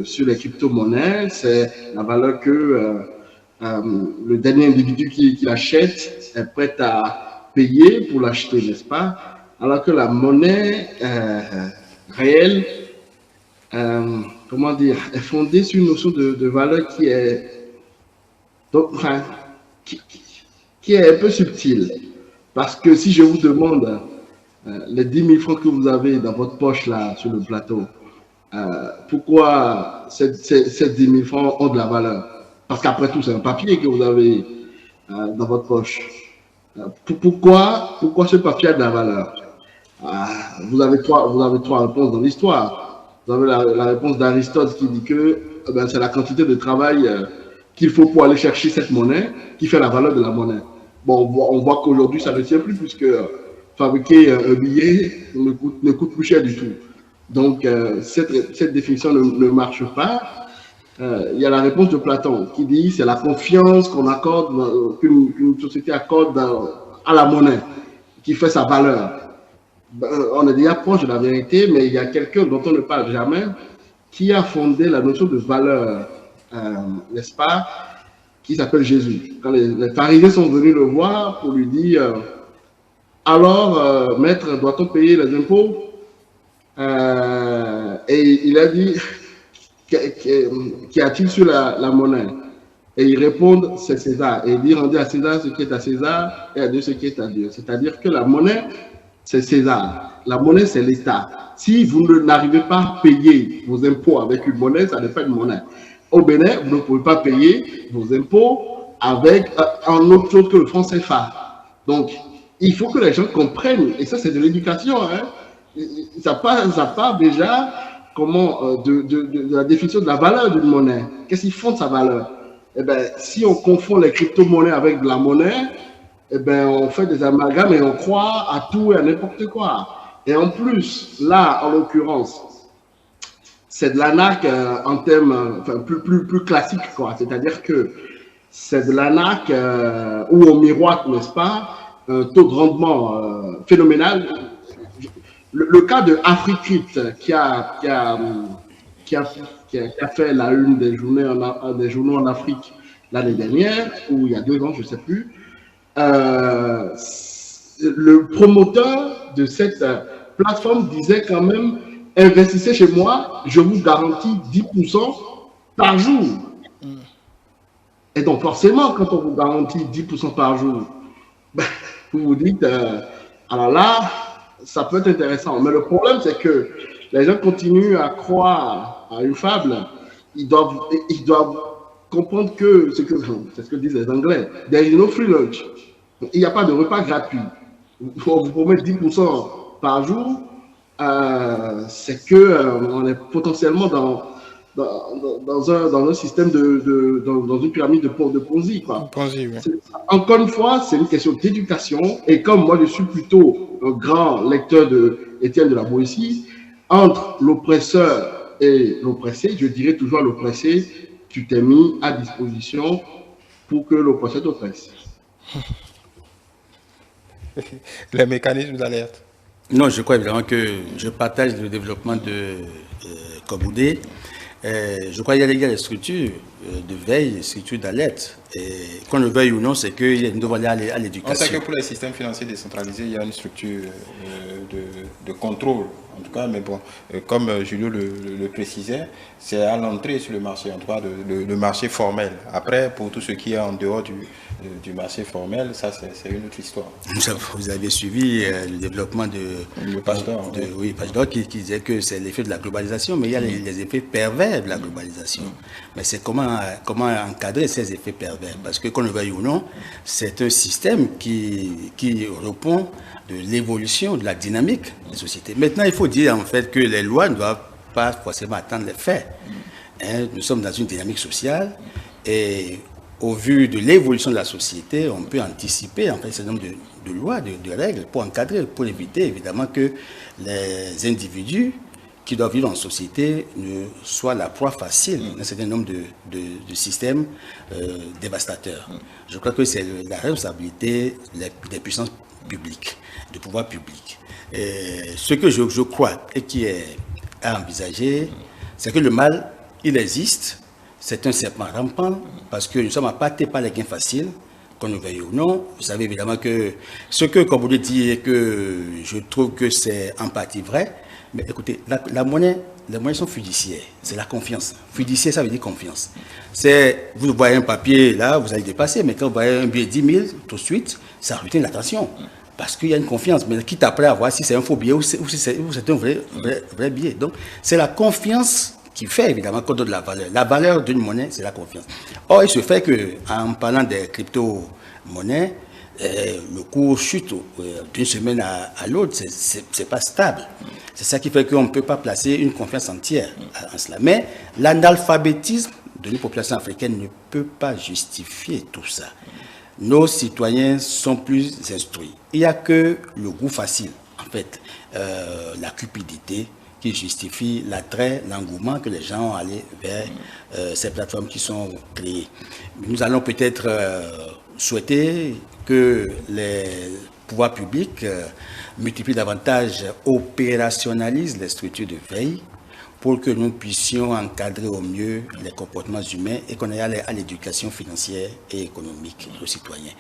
sur les crypto-monnaies, c'est la valeur que le dernier individu qui l'achète est prêt à payer pour l'acheter, n'est-ce pas? Alors que la monnaie réelle, comment dire, est fondée sur une notion de valeur qui est, enfin, qui est un peu subtile. Parce que si je vous demande les 10 000 francs que vous avez dans votre poche là sur le plateau, pourquoi ces 10 000 francs ont de la valeur? Parce qu'après tout, c'est un papier que vous avez dans votre poche. Pourquoi ce papier a de la valeur? Vous avez trois réponses dans l'histoire. Vous avez la réponse d'Aristote qui dit que c'est la quantité de travail qu'il faut pour aller chercher cette monnaie qui fait la valeur de la monnaie. Bon, on voit qu'aujourd'hui, ça ne tient plus puisque fabriquer un billet ne coûte plus cher du tout. Donc, cette définition ne marche pas. Il y a la réponse de Platon qui dit c'est la confiance qu'une société accorde à la monnaie qui fait sa valeur. On est déjà proche de la vérité, mais il y a quelqu'un dont on ne parle jamais qui a fondé la notion de valeur, n'est-ce pas, qui s'appelle Jésus. Quand les pharisiens sont venus le voir pour lui dire alors, maître, doit-on payer les impôts? Et il a dit qu'y a-t-il sur la monnaie? Et ils répondent, c'est César. Et il dit, rendez à César ce qui est à César et à Dieu ce qui est à Dieu. C'est-à-dire que la monnaie, c'est César. La monnaie, c'est l'État. Si vous n'arrivez pas à payer vos impôts avec une monnaie, ça n'est pas une monnaie. Au Bénin, vous ne pouvez pas payer vos impôts avec un autre chose que le franc CFA. Donc, il faut que les gens comprennent, et ça, c'est de l'éducation. Hein. Ça part déjà de la définition de la valeur d'une monnaie. Qu'est-ce qui fonde sa valeur? Eh bien, si on confond les crypto-monnaies avec de la monnaie, eh bien, on fait des amalgames et on croit à tout et à n'importe quoi. Et en plus, là, en l'occurrence, c'est de l'arnaque en termes plus classiques, quoi. C'est-à-dire que c'est de l'arnaque où on miroite, n'est-ce pas, un taux de rendement phénoménal. Le cas de AfriCrypt qui a fait la une des journaux en Afrique l'année dernière, ou il y a 2 ans, je ne sais plus, le promoteur de cette plateforme disait quand même, investissez chez moi, je vous garantis 10% par jour. Et donc forcément, quand on vous garantit 10% par jour, vous vous dites, alors là, ça peut être intéressant. Mais le problème, c'est que les gens continuent à croire à une fable. Ils doivent comprendre que c'est ce que disent les Anglais. There is no free lunch. Il n'y a pas de repas gratuit. On vous promet 10% par jour. C'est qu'on est potentiellement dans un système dans une pyramide de Ponzi, quoi. Ponzi, oui. Encore une fois, c'est une question d'éducation. Et comme moi, je suis plutôt un grand lecteur de Étienne de la Boétie, entre l'oppresseur et l'oppressé, je dirais toujours à l'oppressé, tu t'es mis à disposition pour que l'oppresseur t'oppresse. Les mécanismes d'alerte. Non, je crois évidemment que je partage le développement de Koboudé. Je crois qu'il y a des structures de veille, des structures d'alerte. Et qu'on le veuille ou non, c'est qu'il nous devons aller à l'éducation. On sait que pour les systèmes financiers décentralisés, il y a une structure de contrôle, en tout cas, mais bon, comme Julio le précisait, c'est à l'entrée sur le marché, en tout cas, le marché formel. Après, pour tout ce qui est en dehors du marché formel, ça, c'est une autre histoire. Vous avez suivi le développement Le pasteur. Oui, Pasteur qui disait que c'est l'effet de la globalisation, mais il y a les effets pervers de la globalisation. Mais c'est comment encadrer ces effets pervers. Parce que, qu'on le veuille ou non, c'est un système qui répond de l'évolution, de la dynamique des sociétés. Maintenant, il faut dire en fait que les lois ne doivent pas forcément attendre les faits. Nous sommes dans une dynamique sociale et au vu de l'évolution de la société, on peut anticiper en fait un certain nombre de lois, de règles pour encadrer, pour éviter évidemment que les individus qui doivent vivre en société ne soient la proie facile d'un certain nombre de systèmes dévastateurs. Je crois que c'est la responsabilité des puissances publiques, du pouvoir public. Et ce que je crois et qui est à envisager, c'est que le mal, il existe. C'est un serpent rampant parce que nous sommes appâtés par les gains faciles, qu'on nous veuille ou non. Vous savez évidemment que ce que, comme vous le dites, et que je trouve que c'est en partie vrai, mais écoutez, les monnaies sont fiduciaires, c'est la confiance. Fiduciaire, ça veut dire confiance. C'est, vous voyez un papier là, vous allez dépasser, mais quand vous voyez un billet de 10 000, tout de suite, ça retient l'attention. Parce qu'il y a une confiance, mais quitte après à voir si c'est un faux billet ou si c'est un vrai billet. Donc, c'est la confiance qui fait évidemment qu'on donne la valeur. La valeur d'une monnaie, c'est la confiance. Or, il se fait qu'en parlant des crypto-monnaies, le cours chute d'une semaine à l'autre, c'est pas stable. C'est ça qui fait qu'on ne peut pas placer une confiance entière en cela. Mais l'analphabétisme de nos populations africaines ne peut pas justifier tout ça. Nos citoyens sont plus instruits. Il n'y a que le goût facile, en fait, la cupidité, qui justifie l'attrait, l'engouement que les gens ont allé vers ces plateformes qui sont créées. Nous allons peut-être souhaiter que les pouvoirs publics multiplient davantage, opérationnalisent les structures de veille pour que nous puissions encadrer au mieux les comportements humains et qu'on aille à l'éducation financière et économique aux citoyens.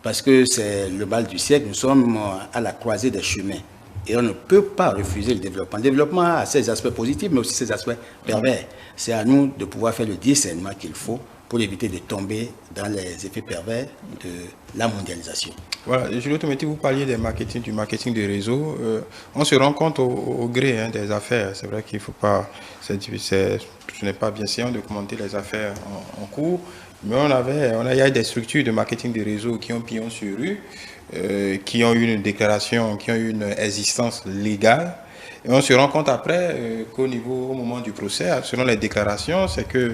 Parce que c'est le mal du siècle, nous sommes à la croisée des chemins. Et on ne peut pas refuser le développement. Le développement a ses aspects positifs, mais aussi ses aspects pervers. C'est à nous de pouvoir faire le discernement qu'il faut pour éviter de tomber dans les effets pervers de la mondialisation. Voilà, Julio Tometi, vous parliez du marketing de réseau. On se rend compte au gré des affaires. C'est vrai qu'il ne faut pas... Ce n'est pas bien séant de commenter les affaires en cours, mais il y a des structures de marketing de réseau qui ont pignon sur rue, qui ont eu une déclaration, qui ont eu une existence légale. Et on se rend compte après au moment du procès, selon les déclarations, c'est que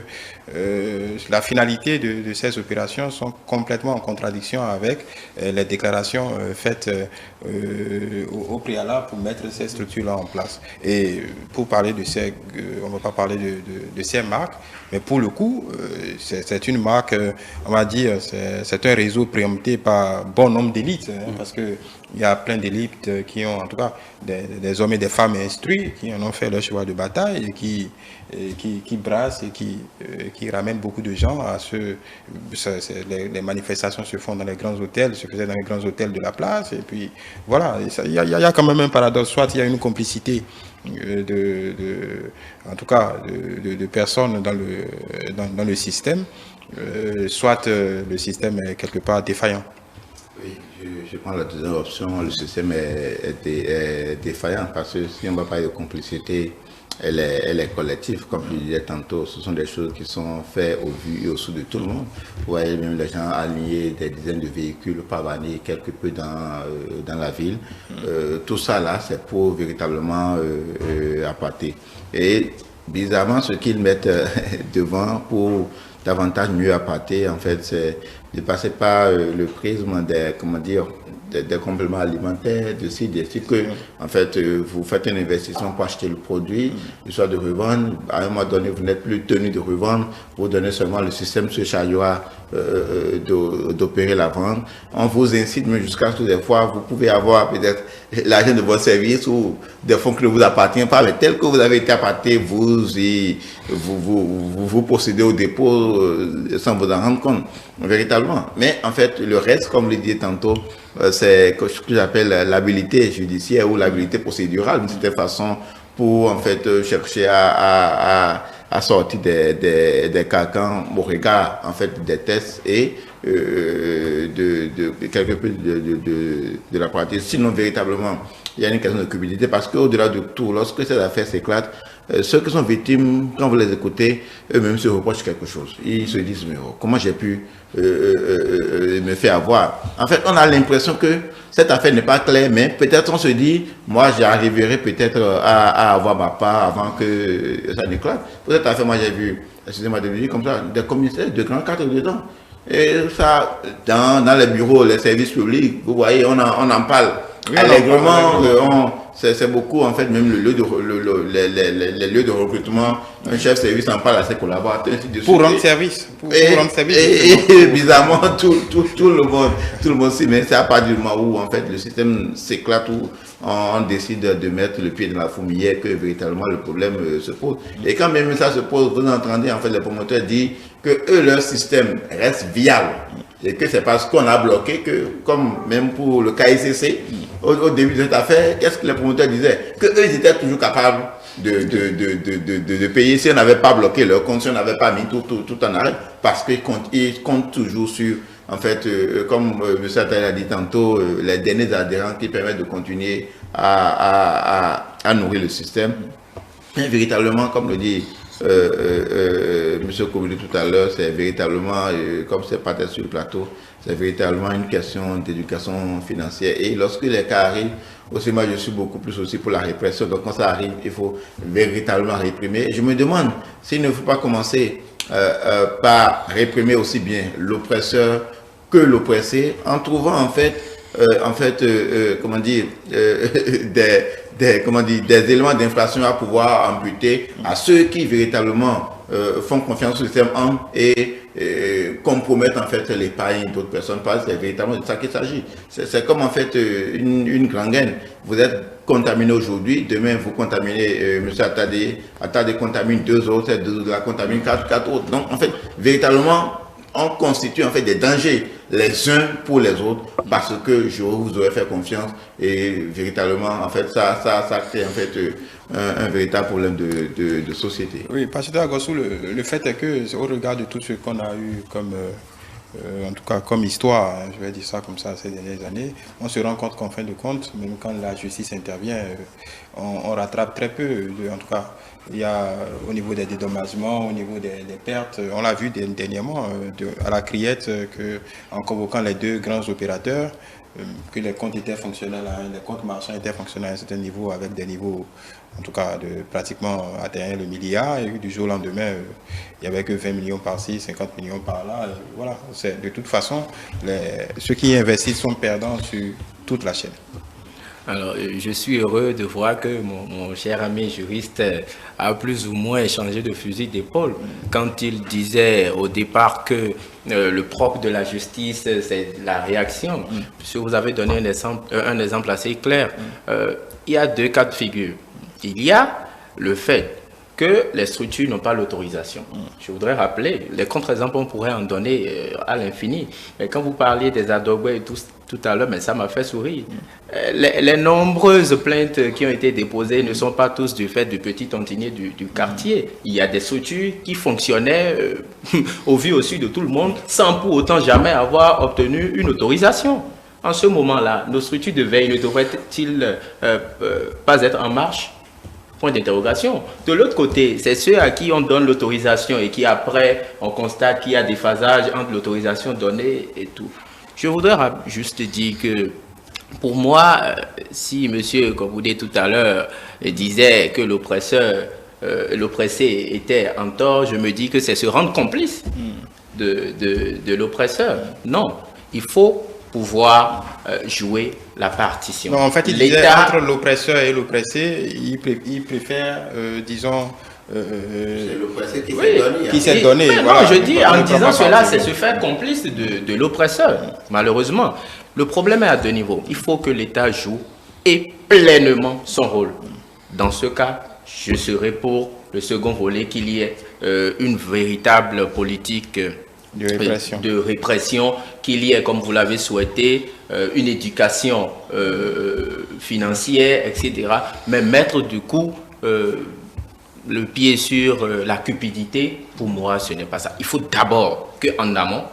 la finalité de ces opérations sont complètement en contradiction avec les déclarations faites au préalable pour mettre ces structures-là en place. Et pour parler de ces, on ne va pas parler de ces marques, mais pour le coup, c'est une marque, on va dire, c'est un réseau préempté par bon nombre d'élites, parce que il y a plein d'élites qui ont, en tout cas, des hommes et des femmes instruits, qui en ont fait leur cheval de bataille et qui brassent et qui ramènent beaucoup de gens à les manifestations se font dans les grands hôtels, se faisaient dans les grands hôtels de la place. Et puis, voilà, il y a quand même un paradoxe. Soit il y a une complicité en tout cas, de personnes dans le système, soit le système est quelque part défaillant. Oui, je prends la deuxième option. Le système est défaillant parce que si on ne va pas de complicité, elle est collective. Comme je disais tantôt, ce sont des choses qui sont faites au vu et au sous de tout le monde. Vous voyez même les gens alignés des dizaines de véhicules pavaniers quelque peu dans la ville. Tout ça là, c'est pour véritablement appâter. Et bizarrement, ce qu'ils mettent devant pour davantage mieux appâter, en fait, c'est de passer par le prisme des, comment dire, des compléments alimentaires, de ci, que, en fait, vous faites un investissement pour acheter le produit, soit de revendre. À un moment donné, vous n'êtes plus tenu de revendre, vous donnez seulement le système se chargera d'opérer la vente. On vous incite, mais jusqu'à ce que des fois, vous pouvez avoir peut-être l'argent de votre service ou des fonds qui ne vous appartiennent pas, mais tel que vous avez été appâté, vous procédez au dépôt sans vous en rendre compte, véritablement. Mais en fait, le reste, comme je l'ai dit tantôt, c'est ce que j'appelle l'habilité judiciaire ou l'habilité procédurale, d'une certaine façon, pour en fait chercher à sortir des carcans au regard en fait des tests et quelque peu de la pratique. Sinon, véritablement, il y a une question de culpabilité parce qu'au-delà de tout, lorsque ces affaires s'éclatent, ceux qui sont victimes, quand vous les écoutez, eux-mêmes se reprochent quelque chose. Ils se disent, mais comment j'ai pu me faire avoir? En fait, on a l'impression que cette affaire n'est pas claire, mais peut-être on se dit, moi j'arriverai peut-être à avoir ma part avant que ça n'éclate. Pour cette affaire, moi j'ai vu, excusez-moi de le dire comme ça, des commissaires de grands cadres dedans. Et ça, dans les bureaux, les services publics, vous voyez, on en parle. Oui, allègrement, c'est beaucoup, en fait, même les lieux de recrutement, un chef de service en parle à ses collaborateurs. Pour rendre service. Et bizarrement, tout le monde s'y met. C'est à partir du moment où, en fait, le système s'éclate, où on décide de mettre le pied dans la fourmilière que véritablement le problème se pose. Et quand même ça se pose, vous entendez, en fait, les promoteurs dire que eux, leur système reste viable. Et que c'est parce qu'on a bloqué que, comme même pour le KICC, au début de cette affaire, qu'est-ce que les promoteurs disaient? Que eux, ils étaient toujours capables de payer si on n'avait pas bloqué leur compte, si on n'avait pas mis tout en arrêt, parce qu'ils comptent toujours sur, en fait, comme M. Attal a dit tantôt, les derniers adhérents qui permettent de continuer à nourrir le système. Et véritablement, comme le dit M. Koboulé tout à l'heure, c'est véritablement, comme c'est pas sur le plateau, c'est véritablement une question d'éducation financière. Et lorsque les cas arrivent, aussi moi je suis beaucoup plus aussi pour la répression. Donc quand ça arrive, il faut véritablement réprimer. Je me demande s'il ne faut pas commencer par réprimer aussi bien l'oppresseur que l'oppressé, en trouvant en fait, comment dire, des éléments d'inflation à pouvoir amputer à ceux qui véritablement font confiance au système et compromettent en fait l'épargne d'autres personnes, parce que c'est véritablement de ça qu'il s'agit. C'est comme en fait une gangrène. Vous êtes contaminé aujourd'hui, demain vous contaminez, M. Attadé contamine 2 autres, ces 2 autres la contaminent 4 autres. Donc en fait, véritablement, on constitue en fait des dangers les uns pour les autres parce que je vous aurais fait confiance et véritablement en fait ça crée en fait un véritable problème de société. Oui, Pasteur Agossou, le fait est que au regard de tout ce qu'on a eu comme en tout cas comme histoire, je vais dire ça comme ça ces dernières années, on se rend compte qu'en fin de compte, même quand la justice intervient, on rattrape très peu, en tout cas. Il y a au niveau des dédommagements, au niveau des pertes, on l'a vu dernièrement à la criette en convoquant les 2 grands opérateurs, que les comptes étaient fonctionnels, les comptes marchands étaient fonctionnels à un certain niveau avec des niveaux en tout cas de pratiquement atteindre le milliard et du jour au lendemain il n'y avait que 20 millions par-ci, 50 millions par-là. Voilà, de toute façon, ceux qui investissent sont perdants sur toute la chaîne. Alors, je suis heureux de voir que mon cher ami juriste a plus ou moins échangé de fusil d'épaule quand il disait au départ que le propre de la justice, c'est la réaction. Si vous avez donné un exemple assez clair, il y a 2 cas de figure. Il y a le fait que les structures n'ont pas l'autorisation. Je voudrais rappeler, les contre-exemples, on pourrait en donner à l'infini. Mais quand vous parliez des adobés et tout à l'heure, mais ça m'a fait sourire. Les nombreuses plaintes qui ont été déposées ne sont pas tous du fait du petit tontinier du quartier. Il y a des structures qui fonctionnaient au vu au su de tout le monde sans pour autant jamais avoir obtenu une autorisation. En ce moment-là, nos structures de veille ne devraient-ils pas être en marche? Point d'interrogation. De l'autre côté, c'est ceux à qui on donne l'autorisation et qui après, on constate qu'il y a des phasages entre l'autorisation donnée et tout. Je voudrais juste dire que pour moi, si M. Koboulé tout à l'heure disait que l'oppresseur l'oppressé était en tort, je me dis que c'est se rendre complice de l'oppresseur. Non, il faut pouvoir jouer la partition. Non, en fait, il disait entre l'oppresseur et l'oppressé, il préfère, disons... c'est l'oppressé qui qui s'est donné. Mais voilà. non, je dis, en disant cela, c'est se faire complice de l'oppresseur, malheureusement. Le problème est à deux niveaux. Il faut que l'État joue et pleinement son rôle. Dans ce cas, je serai pour le second volet, qu'il y ait une véritable politique de répression, qu'il y ait, comme vous l'avez souhaité, une éducation financière, etc. Mais mettre du coup le pied sur la cupidité, pour moi, ce n'est pas ça. Il faut d'abord qu'en amont,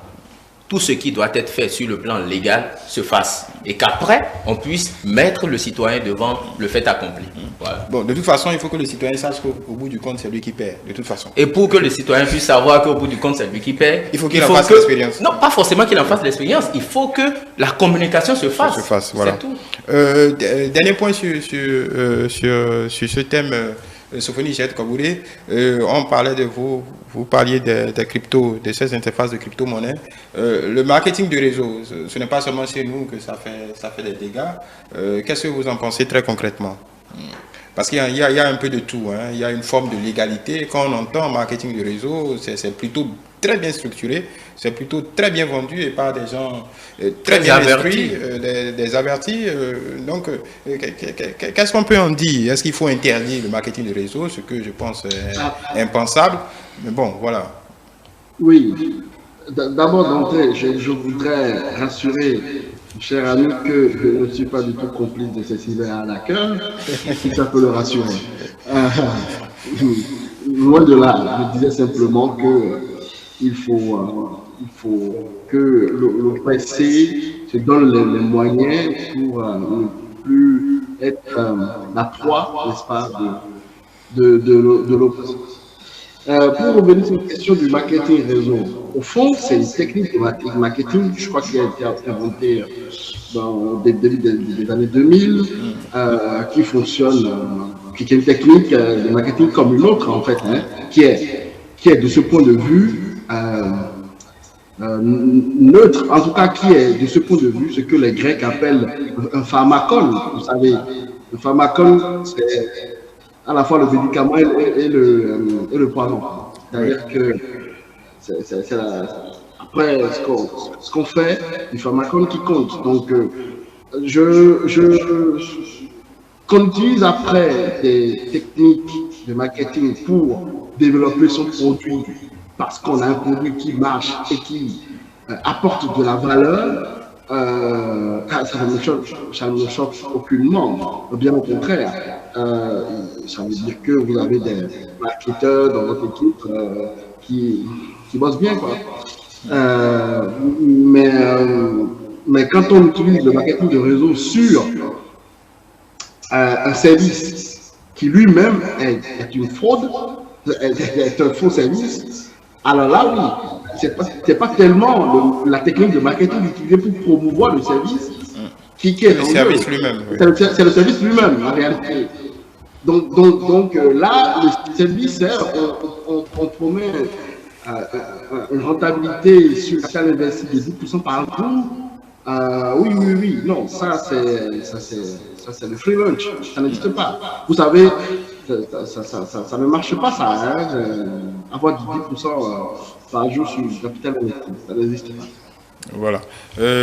tout ce qui doit être fait sur le plan légal se fasse. Et qu'après, on puisse mettre le citoyen devant le fait accompli. Voilà. Bon, de toute façon, il faut que le citoyen sache qu'au bout du compte, c'est lui qui perd, de toute façon. Et pour que le citoyen puisse savoir qu'au bout du compte, c'est lui qui perd, il faut qu'il en fasse l'expérience. Non, pas forcément qu'il en fasse l'expérience. Il faut que la communication se fasse. Voilà. C'est tout. Dernier point sur ce thème. Sophonie Jette-Kabouré, on parlait de vous parliez des cryptos, de ces interfaces de crypto-monnaie. Le marketing du réseau, ce n'est pas seulement chez nous que ça fait des dégâts. Qu'est-ce que vous en pensez très concrètement? Parce qu'il y a un peu de tout, hein. Il y a une forme de légalité. Quand on entend marketing du réseau, c'est plutôt très bien structuré, c'est plutôt très bien vendu et par des gens très bien instruits, des avertis. Donc, qu'est-ce qu'on peut en dire? Est-ce qu'il faut interdire le marketing du réseau, ce que je pense est impensable? Mais bon, voilà. Oui. D'abord, d'entrée, je voudrais rassurer, cher ami, que je ne suis pas du tout complice de ces cyberarnaqueurs, si ça peut le rassurer. Loin de là, je disais simplement que il faut que l'oppressé se donne les moyens pour ne plus être la proie, n'est-ce pas, de l'oppressé. Pour revenir sur la question du marketing réseau, au fond, c'est une technique de marketing, je crois, qui a été inventée dans des débuts des années 2000, qui fonctionne, qui est une technique de marketing comme une autre, en fait, hein, qui est de ce point de vue neutre, en tout cas qui est de ce point de vue ce que les Grecs appellent un pharmacon. Vous savez, le pharmacon, c'est à la fois le médicament et le poison. C'est-à-dire que après ce qu'on fait, du pharmacon qui compte. Donc, qu'on utilise après des techniques de marketing pour développer son produit parce qu'on a un produit qui marche et qui apporte de la valeur, ça ne me choque aucunement. Bien au contraire, ça veut dire que vous avez des marketeurs dans votre équipe qui bossent bien, quoi. Mais quand on utilise le marketing de réseau sur un service qui lui-même est une fraude, est un faux service, alors là, oui, c'est pas tellement la technique de marketing utilisée pour promouvoir le service qui est le service lui-même. Oui. C'est le service lui-même, en réalité. Donc là, le service, on promet une rentabilité sur capital investi de 10% par an. Oui. Non, ça c'est le free lunch. Ça n'existe pas. Vous savez, ça ne marche pas, ça. Hein, avoir 10% par jour sur le capital investi, ça n'existe pas. Voilà.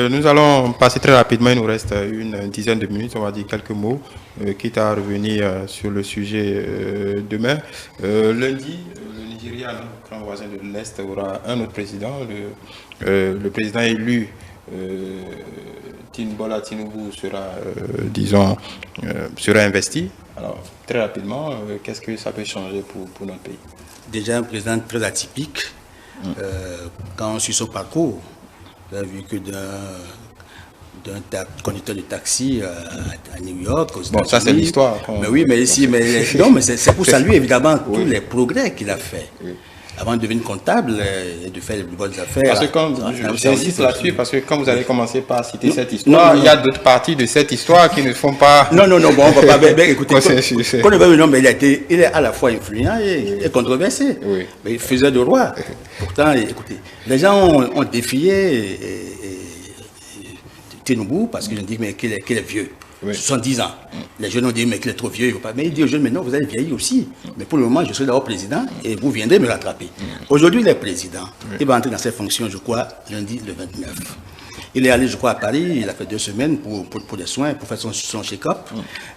Nous allons passer très rapidement, il nous reste une dizaine de minutes, on va dire quelques mots, quitte à revenir sur le sujet demain. Lundi, le Nigeria, notre grand voisin de l'Est, aura un autre président, le président élu Bola Tinubu sera investi. Alors, très rapidement, qu'est-ce que ça peut changer pour notre pays? Déjà un président très atypique. Quand on suit son parcours, vous avez vu que d'un conducteur de taxi à New York, aux États-Unis. Bon, ça c'est l'histoire. Mais oui, mais ici, mais c'est pour saluer évidemment tous les progrès qu'il a fait. Oui. avant de devenir comptable et de faire les bonnes affaires. Parce que quand j'insiste là-dessus, parce que quand vous allez commencer par citer cette histoire, il y a d'autres parties de cette histoire qui ne font pas. Non, bon, on va pas. Écoutez, quand on veut, non, mais il est à la fois influent et controversé. Oui. Mais il faisait de roi. Pourtant, écoutez, les gens ont défié Tinubu parce qu'ils ont dit qu'il est vieux. Oui. 70 ans. Les jeunes ont dit, mais qu'il est trop vieux, il ne faut pas. Mais il dit aux jeunes, mais non, vous allez vieillir aussi. Mais pour le moment, je serai d'abord président et vous viendrez me rattraper. Aujourd'hui, il est président. Il va entrer dans ses fonctions, je crois, lundi le 29. Il est allé, je crois, à Paris, il a fait 2 semaines pour des soins, pour faire son check-up.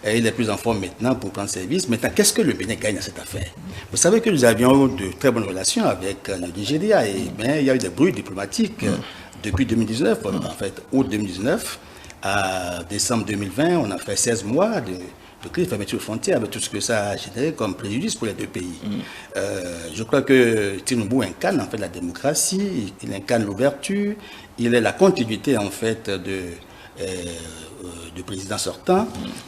Et il est plus en forme maintenant pour prendre service. Maintenant, qu'est-ce que le Bénin gagne à cette affaire? Vous savez que nous avions de très bonnes relations avec le Nigeria et bien, il y a eu des bruits diplomatiques depuis 2019, en fait, août 2019. À décembre 2020, on a fait 16 mois de crise de fermeture de frontières avec tout ce que ça a généré comme préjudice pour les 2 pays. Je crois que Tinubu incarne en fait la démocratie, il incarne l'ouverture, il est la continuité en fait du président sortant,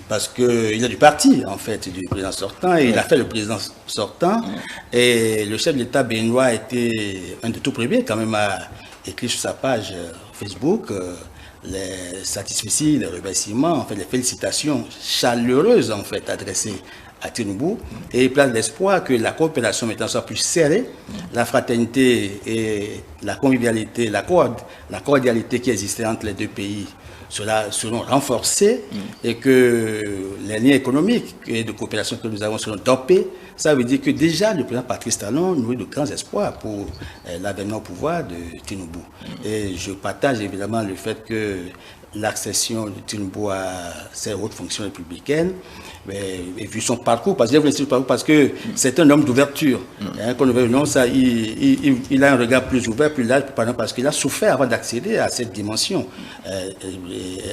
parce qu'il est du parti en fait du président sortant, et il a fait le président sortant, et le chef de l'État béninois a été un de tout premiers quand même à écrire sur sa page Facebook les satisfecits, les remerciements, en fait, les félicitations chaleureuses en fait adressées à Tinubu, et il place l'espoir que la coopération maintenant soit plus serrée, la fraternité et la convivialité, la cordialité qui existait entre les 2 pays seront renforcées, et que les liens économiques et de coopération que nous avons seront dopés. Ça veut dire que déjà le président Patrice Talon nourrit de grands espoirs pour l'avènement au pouvoir de Tinubu. Et je partage évidemment le fait que l'accession de Tinubu à ses hautes fonctions républicaines, et vu son parcours, parce que c'est un homme d'ouverture. Quand on veut non, ça, il a un regard plus ouvert, plus large, parce qu'il a souffert avant d'accéder à cette dimension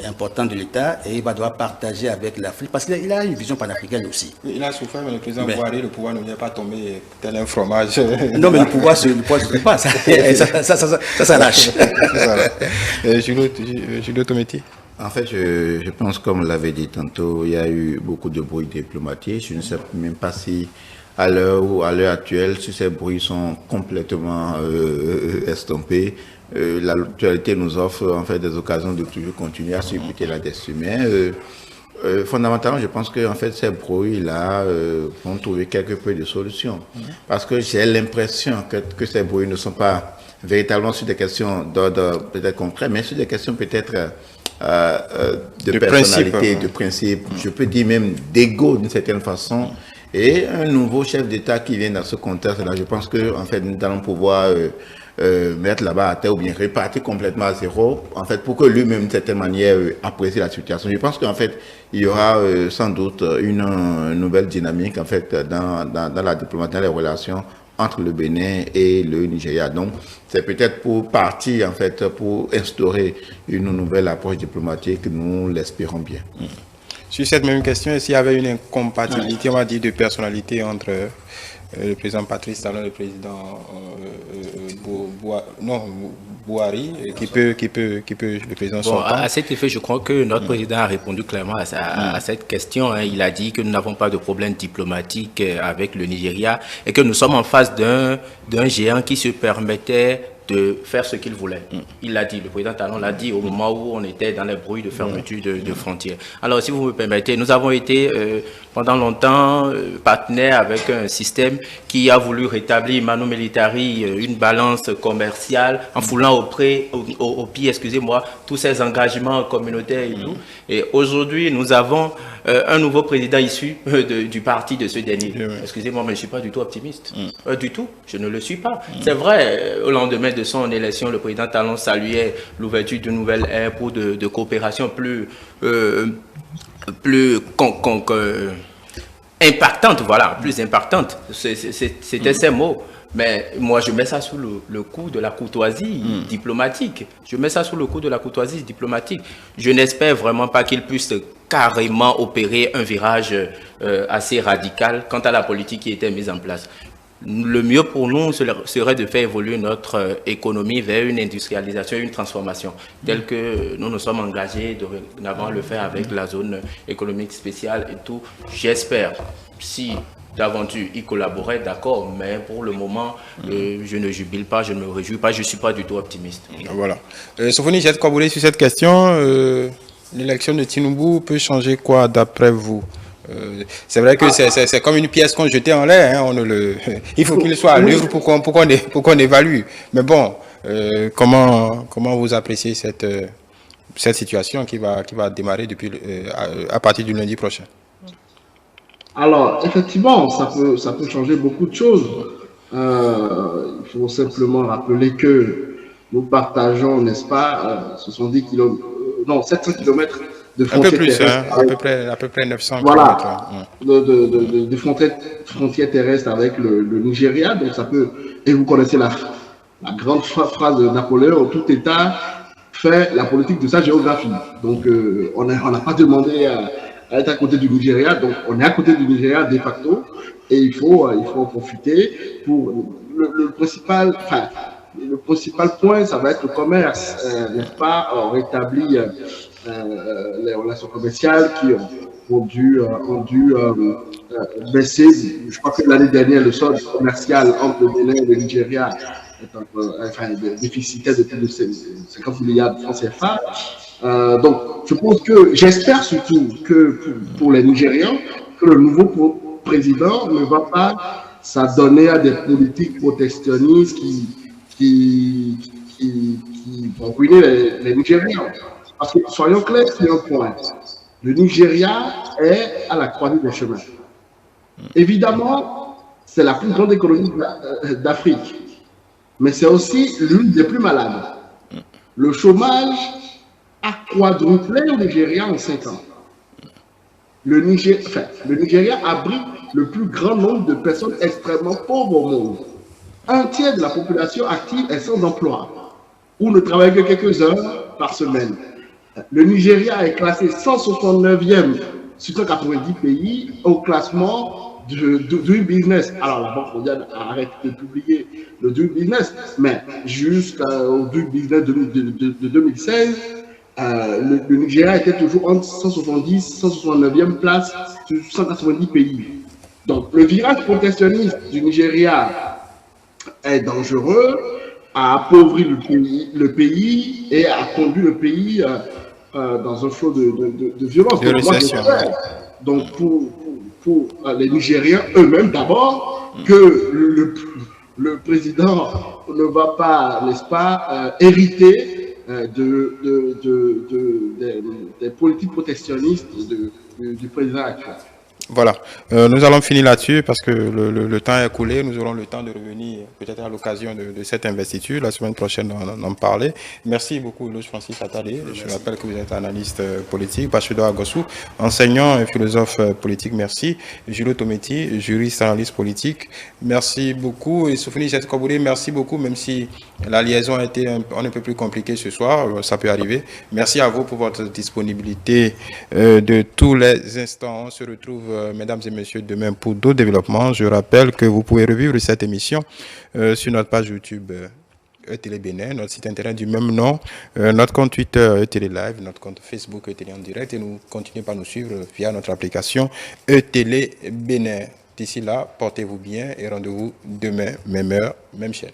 importante de l'État, et il va devoir partager avec l'Afrique, parce qu'il a une vision panafricaine aussi. Il a souffert, mais le président Boiré, le pouvoir ne vient pas tomber tel un fromage. Non, mais le pouvoir ne se pas, ça lâche. Julio Tometti. En fait, je pense, comme on l'avait dit tantôt, il y a eu beaucoup de bruits diplomatiques. Je ne sais même pas si, à l'heure actuelle, si ces bruits sont complètement estompés. L'actualité nous offre en fait des occasions de toujours continuer à subir la destinée. Mais fondamentalement, je pense que en fait, ces bruits-là vont trouver quelque peu de solutions. Parce que j'ai l'impression que ces bruits ne sont pas véritablement sur des questions d'ordre peut-être concret, mais sur des questions peut-être de personnalité, de principe, je peux dire même d'ego d'une certaine façon. Et un nouveau chef d'État qui vient dans ce contexte-là, je pense que en fait, nous allons pouvoir mettre là-bas à terre ou bien repartir complètement à zéro, en fait, pour que lui-même, d'une certaine manière, apprécie la situation. Je pense qu'en fait, il y aura sans doute une nouvelle dynamique, en fait, dans la diplomatie, dans les relations entre le Bénin et le Nigeria. Donc, c'est peut-être pour partir, en fait, pour instaurer une nouvelle approche diplomatique, nous l'espérons bien. Sur cette même question, s'il y avait une incompatibilité, on va dire, de personnalité entre le président Patrice Talon et le président Boiré, qui peut le président sortant. À cet effet, je crois que notre président a répondu clairement à cette question. Il a dit que nous n'avons pas de problème diplomatique avec le Nigeria et que nous sommes en face d'un géant qui se permettait de faire ce qu'il voulait. Il l'a dit, le président Talon l'a dit au moment où on était dans les bruits de fermeture de frontières. Alors, si vous me permettez, nous avons été pendant longtemps partenaires avec un système qui a voulu rétablir Manu Militari une balance commerciale en foulant au pied, excusez-moi, tous ces engagements communautaires et tout. Et aujourd'hui, nous avons un nouveau président issu du parti de ce dernier. Excusez-moi, mais je ne suis pas du tout optimiste. Du tout, je ne le suis pas. C'est vrai, au lendemain de son élection, le président Talon saluait l'ouverture d'une nouvelle ère pour de coopération plus impactante, voilà, plus impactante. C'était ces mots. Mais moi, je mets ça sous le coup de la courtoisie diplomatique. Je mets ça sous le coup de la courtoisie diplomatique. Je n'espère vraiment pas qu'il puisse carrément opérer un virage assez radical quant à la politique qui était mise en place. Le mieux pour nous serait de faire évoluer notre économie vers une industrialisation, une transformation, telle que nous nous sommes engagés dorénavant le faire avec la zone économique spéciale et tout. J'espère, si d'aventure y collaborer, d'accord, mais pour le moment, je ne jubile pas, je ne me réjouis pas, je ne suis pas du tout optimiste. Voilà. Sofoni Jet-Kaboulé, sur cette question, l'élection de Tinubu peut changer quoi d'après vous? C'est vrai que c'est comme une pièce qu'on jetait en l'air. Hein, il faut qu'il soit à l'œuvre pour qu'on évalue. Mais bon, comment vous appréciez cette situation qui va démarrer à partir du lundi prochain? Alors, effectivement, ça peut changer beaucoup de choses. Il faut simplement rappeler que nous partageons, n'est-ce pas, 70 km, non, 700 km de un peu frontières plus, terrestres. hein, à peu près 900 Voilà, km. de frontières terrestres avec le Nigeria. Donc, ça peut, et vous connaissez la grande phrase de Napoléon, tout État fait la politique de sa géographie. Donc, on n'a pas demandé à être à côté du Nigeria, donc on est à côté du Nigeria de facto, et il faut en profiter pour le principal point, ça va être le commerce, n'est-ce pas? On rétablit les relations commerciales qui ont dû baisser. Je crois que l'année dernière, le solde commercial entre le Bénin et le Nigeria est déficitaire de plus de 50 milliards de francs CFA. Donc, j'espère surtout que pour les Nigérians, que le nouveau président ne va pas s'adonner à des politiques protectionnistes qui vont ruiner les Nigérians. Parce que, soyons clairs sur un point, le Nigeria est à la croisée des chemins. Évidemment, c'est la plus grande économie d'Afrique, mais c'est aussi l'une des plus malades. Le chômage a quadruplé au Nigeria en 5 ans. Le Nigeria abrite le plus grand nombre de personnes extrêmement pauvres au monde. Un tiers de la population active est sans emploi ou ne travaille que quelques heures par semaine. Le Nigeria est classé 169e sur 190 pays au classement du Doing Business. Alors, la Banque mondiale arrête de publier le Doing Business, mais jusqu'au Doing Business de 2016, le Nigeria était toujours entre 170 et 169e place sur 190 pays. Donc, le virage protectionniste du Nigeria est dangereux, a appauvri le pays et a conduit le pays dans un flot de violence. De récession. Donc, pour les Nigériens eux-mêmes d'abord, que le président ne va pas, n'est-ce pas, hériter des politiques protectionnistes du président actuel. Voilà, nous allons finir là-dessus parce que le temps est coulé. Nous aurons le temps de revenir peut-être à l'occasion de cette investiture. La semaine prochaine, on en parler. Merci beaucoup, Louis Francis Attalé. Je rappelle que vous êtes analyste politique. Bachido Agossou, enseignant et philosophe politique. Merci. Jules Tometi, juriste analyste politique. Merci beaucoup. Et Sofoni Jet-Kaboulé, merci beaucoup, même si la liaison a été un peu plus compliquée ce soir. Ça peut arriver. Merci à vous pour votre disponibilité de tous les instants. On se retrouve mesdames et messieurs, demain pour d'autres développements. Je rappelle que vous pouvez revivre cette émission sur notre page YouTube ETélé Bénin, notre site internet du même nom, notre compte Twitter ETélé Live, notre compte Facebook ETélé en direct et nous continuez par nous suivre via notre application ETélé Bénin. D'ici là, portez-vous bien et rendez-vous demain, même heure, même chaîne.